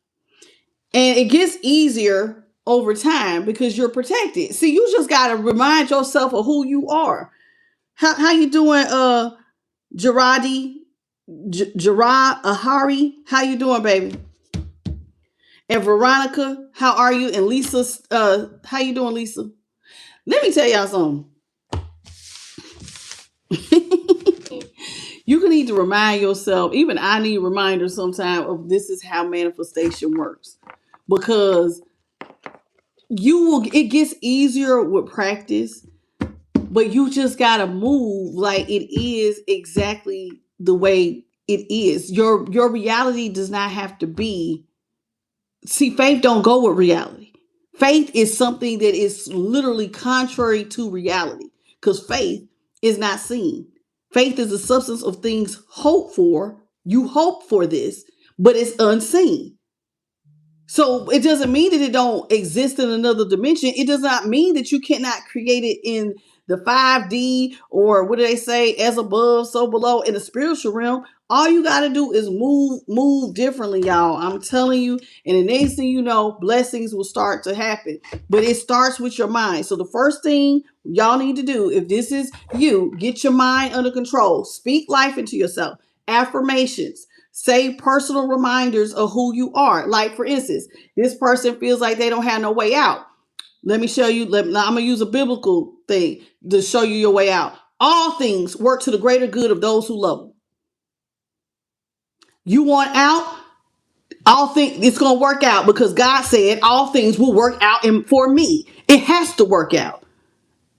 And it gets easier over time because you're protected. See, you just got to remind yourself of who you are. How you doing, Gerard Ahari? How you doing, baby? And Veronica, how are you? And Lisa, how you doing, Lisa? Let me tell y'all something. You can need to remind yourself, even I need reminders sometimes of this is how manifestation works. Because it gets easier with practice, but you just got to move like it is exactly the way it is. Your reality does not have to be. See, faith don't go with reality. Faith is something that is literally contrary to reality because faith is not seen. Faith is the substance of things hoped for. You hope for this, but it's unseen. So it doesn't mean that it don't exist in another dimension. It does not mean that you cannot create it in the 5D or what do they say, as above, so below in the spiritual realm. All you got to do is move differently, y'all. I'm telling you. And the next thing you know, blessings will start to happen. But it starts with your mind. So the first thing y'all need to do, if this is you, get your mind under control. Speak life into yourself. Affirmations. Say personal reminders of who you are. Like, for instance, this person feels like they don't have no way out. Let me show you. I'm going to use a biblical thing to show you your way out. All things work to the greater good of those who love them. You want out? All things it's gonna work out because God said all things will work out and for me. It has to work out.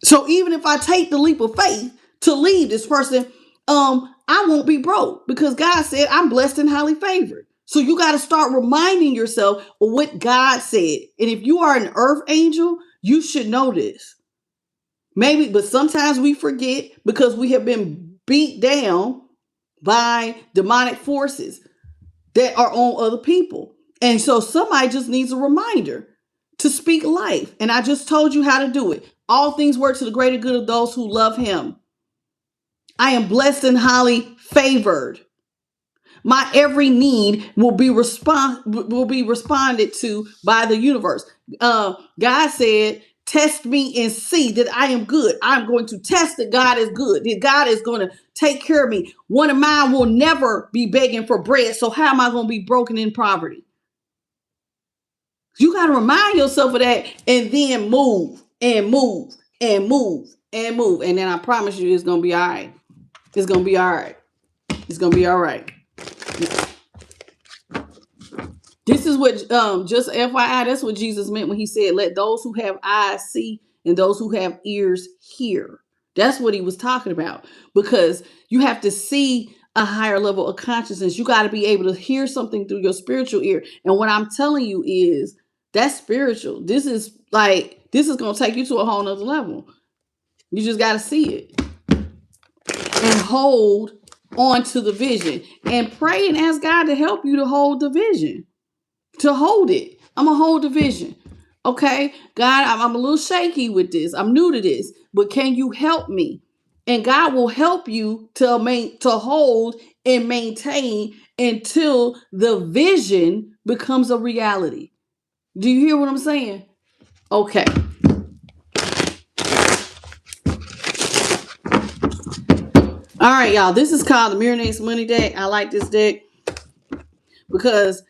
So even if I take the leap of faith to leave this person, I won't be broke because God said I'm blessed and highly favored. So you got to start reminding yourself of what God said. And if you are an earth angel, you should know this. Maybe, but sometimes we forget because we have been beat down by demonic forces that are on other people. And so somebody just needs a reminder to speak life. And I just told you how to do it. All things work to the greater good of those who love him. I am blessed and highly favored. My every need will be responded to by the universe. God said, test me and see that I am good. I'm going to test that God is good, that God is going to take care of me. One of mine will never be begging for bread. So how am I going to be broken in poverty? You got to remind yourself of that and then move and move and move and move. And then I promise you it's going to be all right. It's going to be all right. It's going to be all right. This is what, just FYI, that's what Jesus meant when he said, let those who have eyes see and those who have ears hear. That's what he was talking about, because you have to see a higher level of consciousness. You got to be able to hear something through your spiritual ear. And what I'm telling you is that's spiritual. This is going to take you to a whole nother level. You just got to see it and hold on to the vision and pray and ask God to help you to hold the vision. To hold it. I'm going to hold the vision. Okay, God, I'm a little shaky with this. I'm new to this, but can you help me? And God will help you to hold and maintain until the vision becomes a reality. Do you hear what I'm saying? Okay. All right, y'all. This is called the Mirror Money Deck. I like this deck because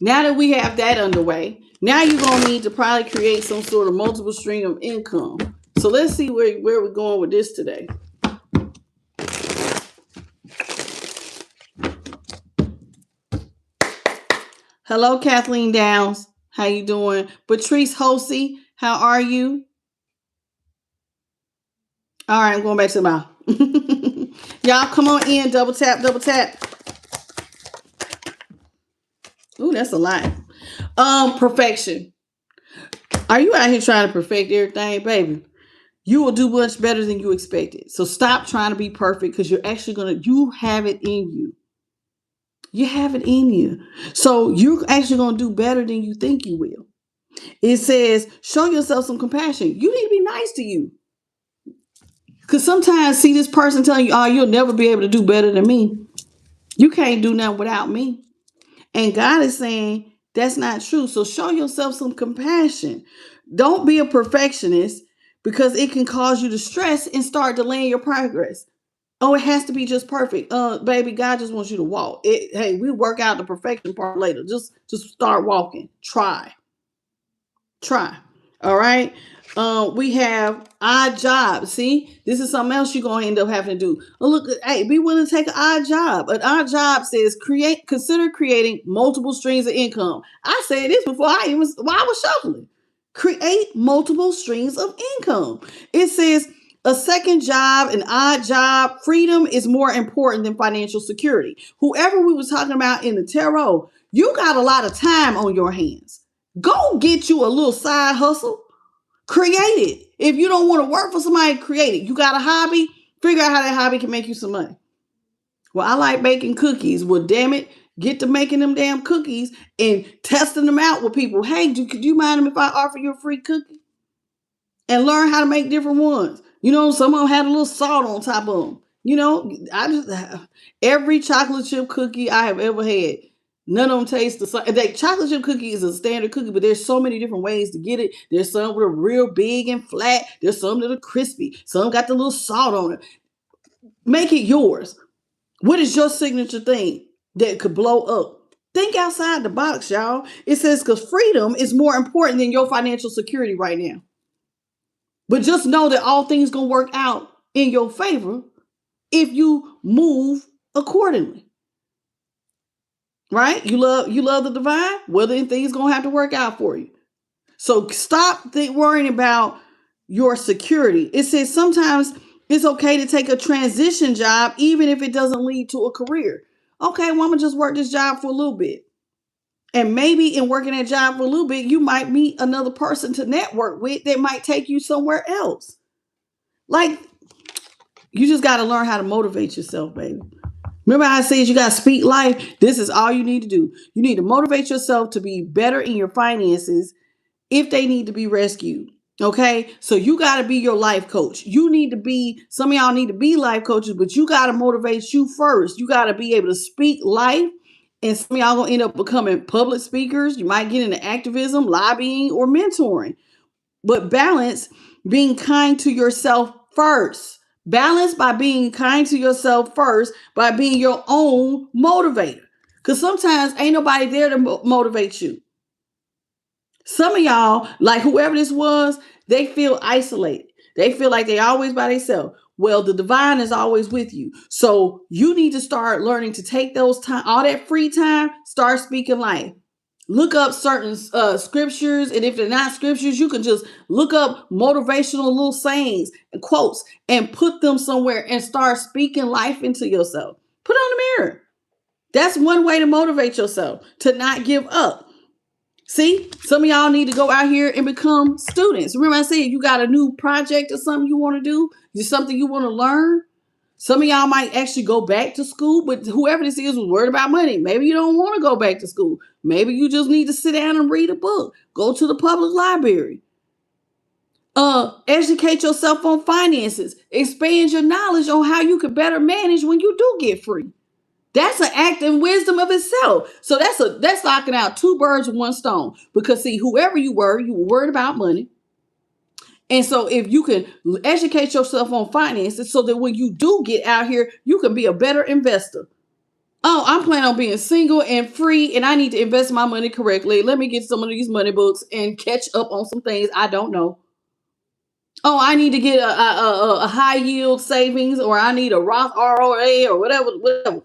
now that we have that underway, now you're going to need to probably create some sort of multiple stream of income. So let's see where we're going with this today. Hello, Kathleen Downs. How you doing? Patrice Hosey, how are you? All right, I'm going back to the mouth. Y'all come on in. Double tap, double tap. Ooh, that's a lot. Perfection. Are you out here trying to perfect everything, baby? You will do much better than you expected. So stop trying to be perfect because you're actually you have it in you. You have it in you. So you're actually going to do better than you think you will. It says, show yourself some compassion. You need to be nice to you. Because sometimes see this person telling you, oh, you'll never be able to do better than me. You can't do nothing without me. And God is saying that's not true. So show yourself some compassion. Don't be a perfectionist because it can cause you to stress and start delaying your progress. Oh, it has to be just perfect. Baby, God just wants you to walk. Hey, we work out the perfection part later. Just start walking. Try. All right. We have odd jobs. See, this is something else you're gonna end up having to do. Look, hey, be willing to take an odd job. An odd job says consider creating multiple streams of income. I said this before I was shuffling. Create multiple streams of income. It says a second job, an odd job, freedom is more important than financial security. Whoever we were talking about in the tarot, you got a lot of time on your hands. Go get you a little side hustle. Create it. If you don't want to work for somebody, create it. You got a hobby, figure out how that hobby can make you some money. Well, I like baking cookies. Well, damn it, get to making them damn cookies and testing them out with people. Hey, could you mind if I offer you a free cookie? And learn how to make different ones. You know, some of them had a little salt on top of them. You know, every chocolate chip cookie I have ever had, none of them taste the same. Chocolate chip cookie is a standard cookie, but there's so many different ways to get it. There's some that are real big and flat. There's some that are crispy. Some got the little salt on it. Make it yours. What is your signature thing that could blow up? Think outside the box, y'all. It says because freedom is more important than your financial security right now. But just know that all things gonna work out in your favor if you move accordingly. right? You love the divine. Well, then things gonna have to work out for you. So stop worrying about your security. It says sometimes it's okay to take a transition job, even if it doesn't lead to a career. Okay, well, I'm gonna just work this job for a little bit. And maybe in working that job for a little bit, you might meet another person to network with that might take you somewhere else. Like, you just got to learn how to motivate yourself, baby. Remember how I said you got to speak life? This is all you need to do. You need to motivate yourself to be better in your finances if they need to be rescued. Okay, so you got to be your life coach. You need to be, some of y'all need to be life coaches, but you got to motivate you first. You got to be able to speak life. And some of y'all gonna end up becoming public speakers. You might get into activism, lobbying, or mentoring. But balance being kind to yourself first. Balance by being kind to yourself first, by being your own motivator. Because sometimes ain't nobody there to motivate you. Some of y'all, like whoever this was, they feel isolated. They feel like they always by themselves. Well, the divine is always with you. So you need to start learning to take those time, all that free time, start speaking life. Look up certain scriptures, and if they're not scriptures, you can just look up motivational little sayings and quotes and put them somewhere and start speaking life into yourself. Put on the mirror. That's one way to motivate yourself, to not give up. See, some of y'all need to go out here and become students. Remember I said you got a new project or something you want to do, something you want to learn. Some of y'all might actually go back to school, but whoever this is was worried about money. Maybe you don't want to go back to school. Maybe you just need to sit down and read a book. Go to the public library. Educate yourself on finances. Expand your knowledge on how you can better manage when you do get free. That's an act in wisdom of itself. So that's knocking out two birds with one stone. Because see, whoever you were worried about money. And so if you can educate yourself on finances so that when you do get out here, you can be a better investor. Oh, I'm planning on being single and free, and I need to invest my money correctly. Let me get some of these money books and catch up on some things I don't know. Oh, I need to get a high yield savings, or I need a Roth ROA or whatever.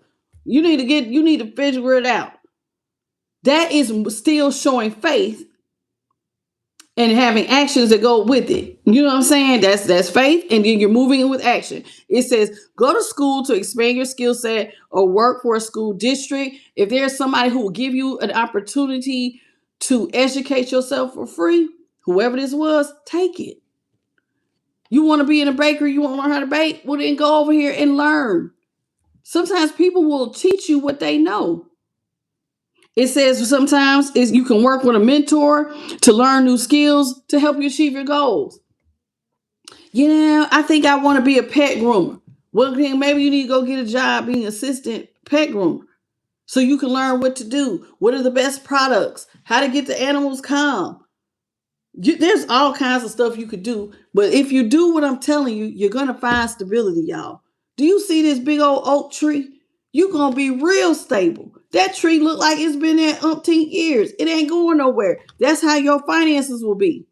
You need to figure it out. That is still showing faith and having actions that go with it. You know what I'm saying? That's faith, and then you're moving it with action. It says go to school to expand your skill set or work for a school district. If there's somebody who will give you an opportunity to educate yourself for free, whoever this was, take it. You want to be in a bakery, you want to learn how to bake? Well, then go over here and learn. Sometimes people will teach you what they know. It says sometimes you can work with a mentor to learn new skills to help you achieve your goals. You know, I think I want to be a pet groomer. Well, maybe you need to go get a job being assistant pet groomer so you can learn what to do. What are the best products? How to get the animals calm. There's all kinds of stuff you could do. But if you do what I'm telling you, you're going to find stability, y'all. Do you see this big old oak tree? You're going to be real stable. That tree look like it's been there umpteen years. It ain't going nowhere. That's how your finances will be.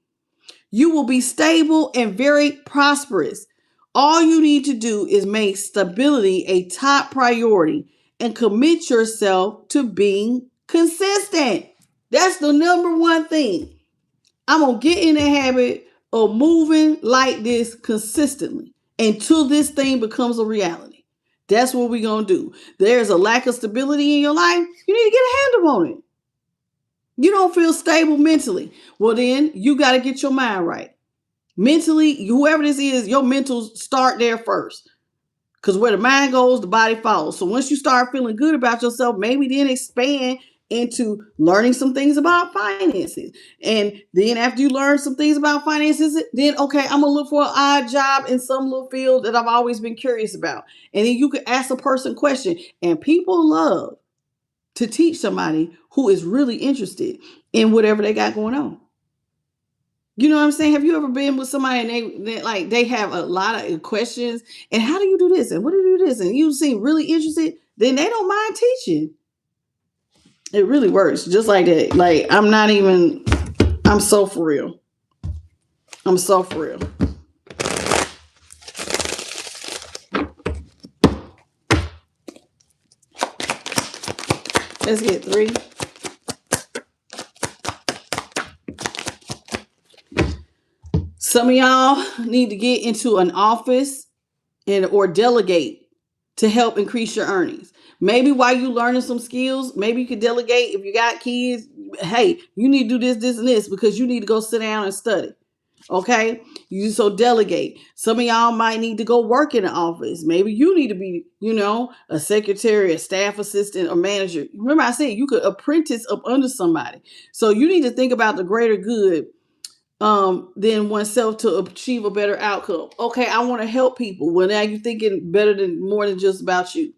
You will be stable and very prosperous. All you need to do is make stability a top priority and commit yourself to being consistent. That's the number one thing. I'm going to get in the habit of moving like this consistently until this thing becomes a reality. That's what we're going to do. There's a lack of stability in your life. You need to get a handle on it. You don't feel stable mentally. Well, then you got to get your mind right. Mentally, whoever this is, your mentals start there first. Because where the mind goes, the body follows. So once you start feeling good about yourself, maybe then expand into learning some things about finances. And then after you learn some things about finances, then, okay, I'm going to look for an odd job in some little field that I've always been curious about. And then you can ask a person a question. And people love to teach somebody who is really interested in whatever they got going on. You know what I'm saying? Have you ever been with somebody and they have a lot of questions and how do you do this and what do you do this and you seem really interested? Then they don't mind teaching. It really works just like that. Like I'm so for real. I'm so for real. Let's get 3. Some of y'all need to get into an office or delegate to help increase your earnings. Maybe while you learning some skills, maybe you could delegate if you got kids. Hey, you need to do this, this, and this because you need to go sit down and study. Okay, you so delegate. Some of y'all might need to go work in the office. Maybe you need to be, a secretary, a staff assistant, or manager. Remember, I said you could apprentice up under somebody. So you need to think about the greater good than oneself to achieve a better outcome. Okay, I want to help people. Well, now you're thinking better than more than just about you.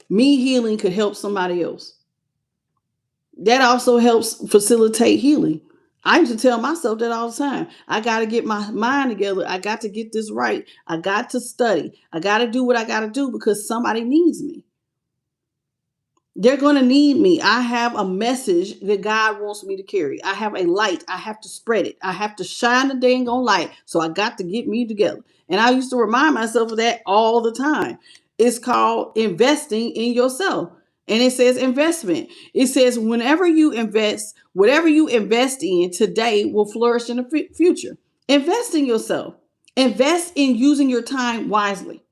Me healing could help somebody else. That also helps facilitate healing. I used to tell myself that all the time. I got to get my mind together. I got to get this right. I got to study. I got to do what I got to do because somebody needs me. They're going to need me. I have a message that God wants me to carry. I have a light. I have to spread it. I have to shine the dang on light. So I got to get me together. And I used to remind myself of that all the time. It's called investing in yourself. And it says investment. It says whenever you invest, whatever you invest in today will flourish in the future. Invest in yourself. Invest in using your time wisely.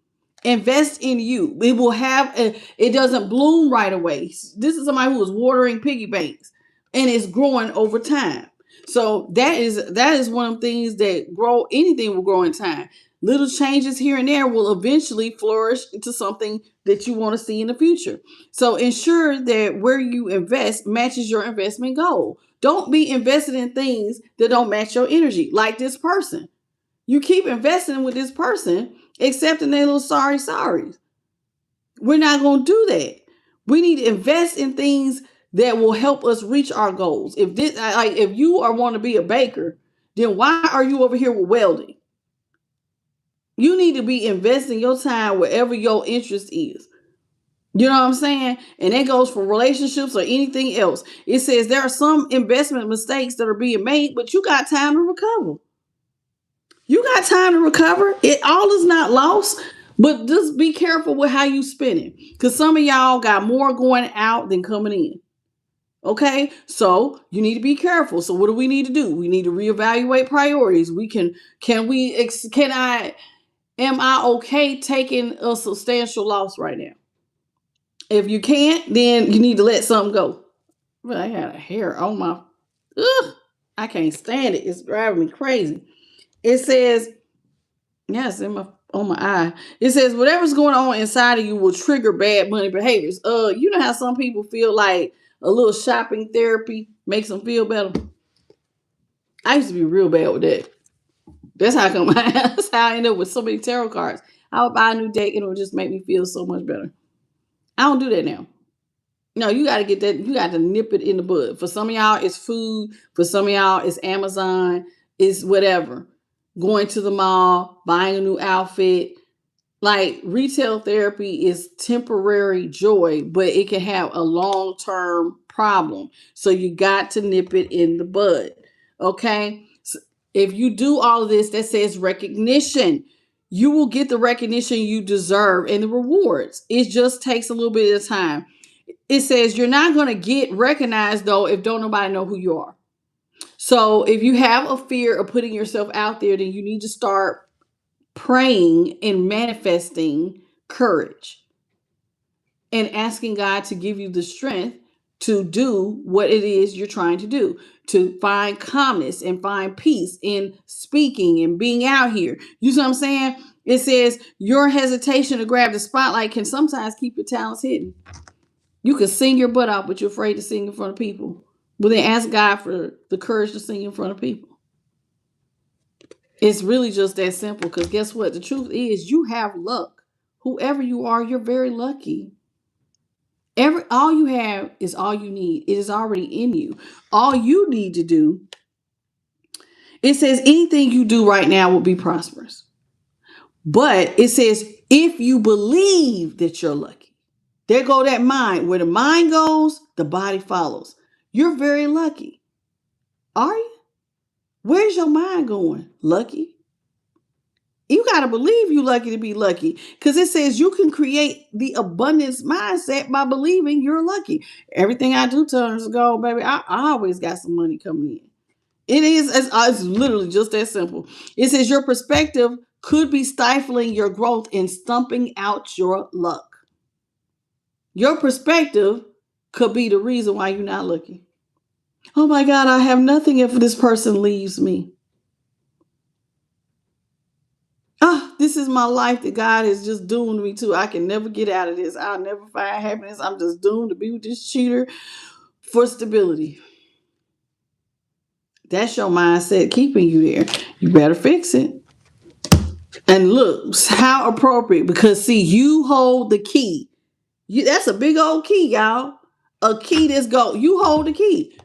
Invest in you. It will it doesn't bloom right away. This is somebody who is watering piggy banks and it's growing over time. So that is one of the things that anything will grow in time. Little changes here and there will eventually flourish into something that you want to see in the future. So ensure that where you invest matches your investment goal. Don't be invested in things that don't match your energy, like this person. You keep investing with this person, accepting their little sorries. We're not going to do that. We need to invest in things that will help us reach our goals. If you want to be a baker, then why are you over here with welding? You need to be investing your time wherever your interest is. You know what I'm saying? And that goes for relationships or anything else. It says there are some investment mistakes that are being made, but you got time to recover. You got time to recover. It all is not lost, but just be careful with how you spend it. Because some of y'all got more going out than coming in. Okay, so you need to be careful. So what do we need to do? We need to reevaluate priorities. Am I okay taking a substantial loss right now? If you can't, then you need to let something go. Well, I got a hair on my, I can't stand it. It's driving me crazy. It says, yes, on my eye. It says whatever's going on inside of you will trigger bad money behaviors. You know how some people feel like a little shopping therapy makes them feel better. I used to be real bad with that. That's how I end up with so many tarot cards. I would buy a new deck and it would just make me feel so much better. I don't do that now. No, you got to get that. You got to nip it in the bud. For some of y'all, it's food. For some of y'all, it's Amazon. It's whatever. Going to the mall, buying a new outfit. Like retail therapy is temporary joy, but it can have a long-term problem. So you got to nip it in the bud. Okay? So if you do all of this, that says recognition. You will get the recognition you deserve and the rewards. It just takes a little bit of time. It says you're not going to get recognized, though, if don't nobody know who you are. So if you have a fear of putting yourself out there, then you need to start praying and manifesting courage and asking God to give you the strength to do what it is you're trying to do, to find calmness and find peace in speaking and being out here. You see what I'm saying? It says your hesitation to grab the spotlight can sometimes keep your talents hidden. You can sing your butt off, but you're afraid to sing in front of people. But then ask God for the courage to sing in front of people. It's really just that simple because guess what? The truth is you have luck. Whoever you are, you're very lucky. All you have is all you need. It is already in you. All you need to do, it says anything you do right now will be prosperous. But it says if you believe that you're lucky. There go that mind. Where the mind goes, the body follows. You're very lucky. Are you? Where's your mind going? Lucky? You got to believe you lucky to be lucky, because it says you can create the abundance mindset by believing you're lucky. Everything I do turns to gold, baby. I always got some money coming in. It's literally just that simple. It says your perspective could be stifling your growth and stumping out your luck. Your perspective could be the reason why you're not lucky. Oh my God, I have nothing if this person leaves me. This is my life that God is just doomed me to. I can never get out of this. I'll never find happiness. I'm just doomed to be with this cheater for stability. That's your mindset keeping you there. You better fix it. And look, how appropriate, because see, you hold the key. That's a big old key, y'all. A key that's you hold the key.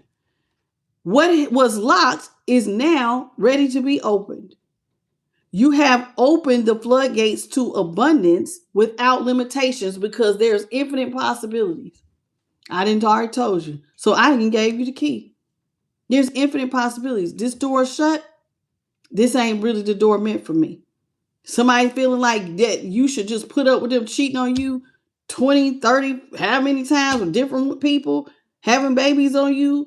What was locked is now ready to be opened. You have opened the floodgates to abundance without limitations, because there's infinite possibilities. I didn't already told you. So I didn't gave you the key. There's infinite possibilities. This door is shut. This ain't really the door meant for me. Somebody feeling like that you should just put up with them cheating on you 20, 30, how many times with different people, having babies on you,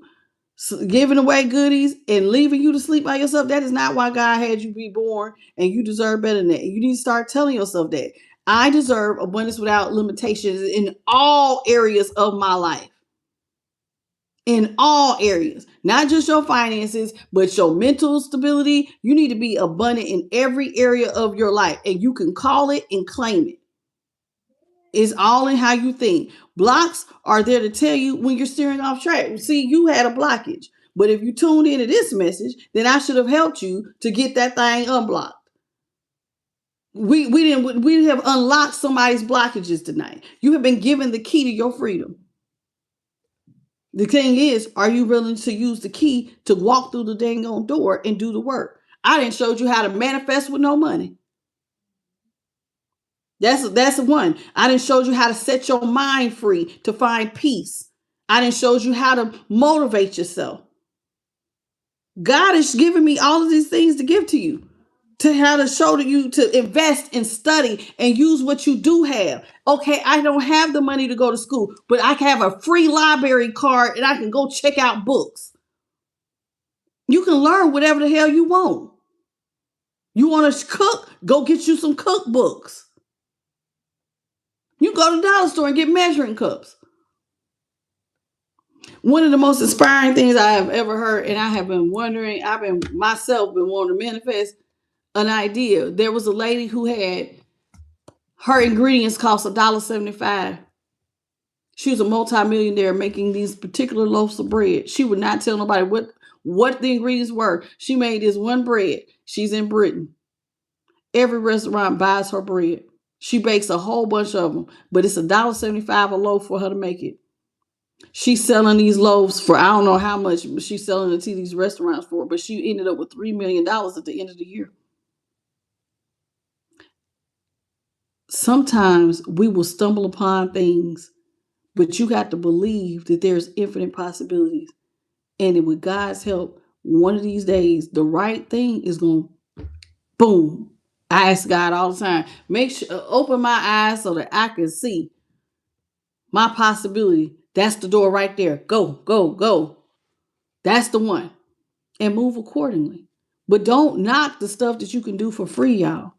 giving away goodies, and leaving you to sleep by yourself. That is not why God had you be born, and you deserve better than that. You need to start telling yourself that. I deserve abundance without limitations in all areas of my life. In all areas, not just your finances, but your mental stability. You need to be abundant in every area of your life, and you can call it and claim it. It's all in how you think. Blocks are there to tell you when you're steering off track. See, you had a blockage, but if you tuned into this message, then I should have helped you to get that thing unblocked. We have unlocked somebody's blockages tonight. You have been given the key to your freedom. The thing is, are you willing to use the key to walk through the dang on door and do the work? I didn't show you how to manifest with no money. That's one. I didn't show you how to set your mind free to find peace. I didn't show you how to motivate yourself. God is giving me all of these things to give to you, to how to show to you to invest and study and use what you do have. Okay, I don't have the money to go to school, but I can have a free library card and I can go check out books. You can learn whatever the hell you want. You want to cook? Go get you some cookbooks. You go to the dollar store and get measuring cups. One of the most inspiring things I have ever heard, and I have been wondering, I've been myself been wanting to manifest an idea. There was a lady who had her ingredients cost $1.75. She was a multimillionaire making these particular loaves of bread. She would not tell nobody what the ingredients were. She made this one bread. She's in Britain. Every restaurant buys her bread. She bakes a whole bunch of them, but it's $1.75 a loaf for her to make it. She's selling these loaves for I don't know how much she's selling it to these restaurants for, but she ended up with $3 million at the end of the year. Sometimes we will stumble upon things, but you got to believe that there's infinite possibilities. And with God's help, one of these days, the right thing is going to boom. I ask God all the time, make sure open my eyes so that I can see my possibility. That's the door right there. Go, go, go. That's the one. And move accordingly. But don't knock the stuff that you can do for free, y'all.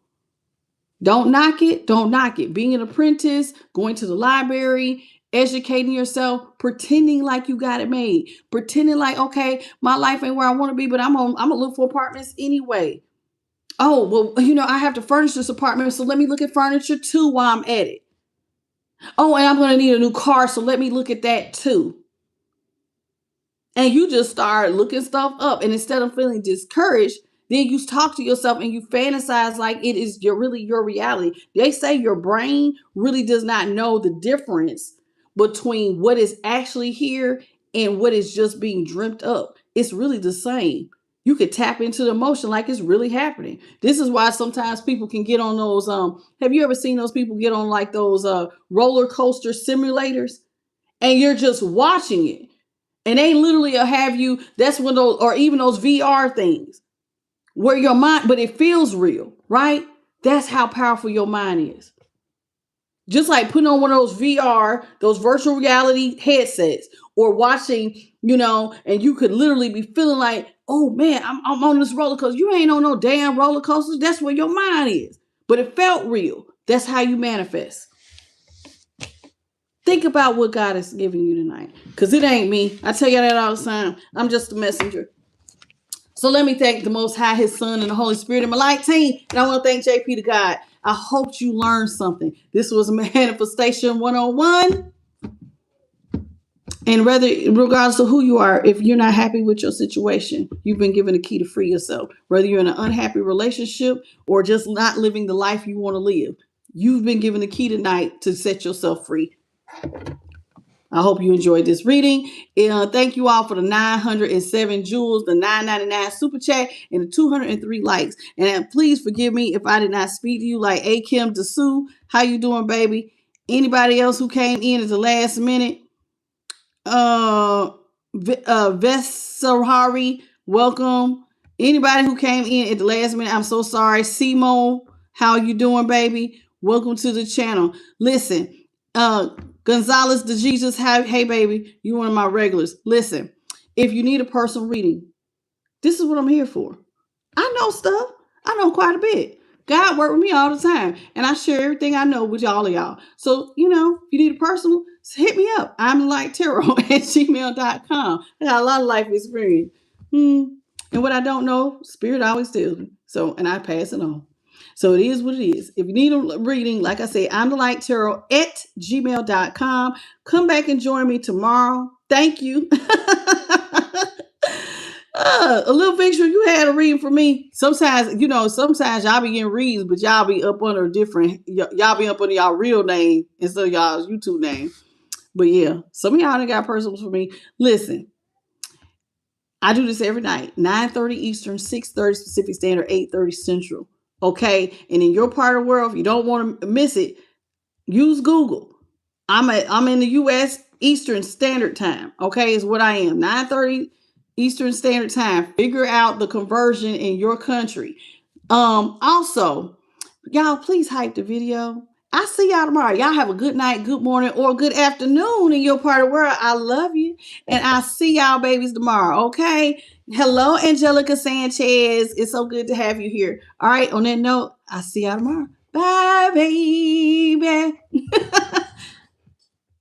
Don't knock it. Don't knock it. Being an apprentice, going to the library, educating yourself, pretending like you got it made. Pretending like, okay, my life ain't where I want to be, but I'm gonna look for apartments anyway. Oh, well, I have to furnish this apartment, so let me look at furniture too while I'm at it. Oh, and I'm going to need a new car, so let me look at that too. And you just start looking stuff up. And instead of feeling discouraged, then you talk to yourself and you fantasize like it is really your reality. They say your brain really does not know the difference between what is actually here and what is just being dreamt up. It's really the same. You could tap into the emotion like it's really happening. This is why sometimes people can get on those. Have you ever seen those people get on like those roller coaster simulators? And you're just watching it. And they literally have you, that's when those, or even those VR things where your mind, but it feels real, right? That's how powerful your mind is. Just like putting on one of those VR, those virtual reality headsets, or watching, and you could literally be feeling like, oh man, I'm on this roller coaster. You ain't on no damn roller coasters. That's where your mind is. But it felt real. That's how you manifest. Think about what God is giving you tonight. Because it ain't me. I tell you that all the time. I'm just a messenger. So let me thank the Most High, His Son, and the Holy Spirit and my light team. And I want to thank JP to God. I hope you learned something. This was Manifestation 101. And regardless of who you are, if you're not happy with your situation, you've been given a key to free yourself. Whether you're in an unhappy relationship or just not living the life you want to live, you've been given the key tonight to set yourself free. I hope you enjoyed this reading. Thank you all for the 907 jewels, the $9.99 super chat, and the 203 likes. And please forgive me if I did not speak to you like A. Kim Dessou. How you doing, baby? Anybody else who came in at the last minute? Vesahari, welcome. Anybody who came in at the last minute, I'm so sorry. Simo, how you doing, baby? Welcome to the channel. Listen, Gonzalez de Jesus, hey baby, you one of my regulars. Listen, if you need a personal reading, this is what I'm here for. I know stuff. I know quite a bit. God worked with me all the time, and I share everything I know with all of y'all. So, if you need a personal, hit me up. I'm like tarot@gmail.com. I got a lot of life experience. And what I don't know, Spirit always tells me. So, and I pass it on. So it is what it is. If you need a reading, like I say, I'm the light tarot@gmail.com. Come back and join me tomorrow. Thank you. A little victory, you had a reading for me. Sometimes y'all be getting reads, but y'all be up under y'all be up under y'all real name instead of y'all's YouTube name. But yeah, some of y'all done got personals for me. Listen, I do this every night, 9:30 Eastern, 6:30 Pacific Standard, 8:30 Central. Okay, and in your part of the world, if you don't want to miss it, use Google. I'm in the U.S. Eastern Standard Time. Okay, is what I am. 9:30 Eastern Standard Time. Figure out the conversion in your country. Also, y'all please hype the video. I'll see y'all tomorrow. Y'all have a good night, good morning, or good afternoon in your part of the world. I love you. And I'll see y'all babies tomorrow. Okay. Hello, Angelica Sanchez. It's so good to have you here. All right. On that note, I'll see y'all tomorrow. Bye, baby.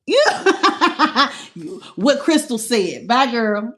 Yeah. What Crystal said. Bye, girl.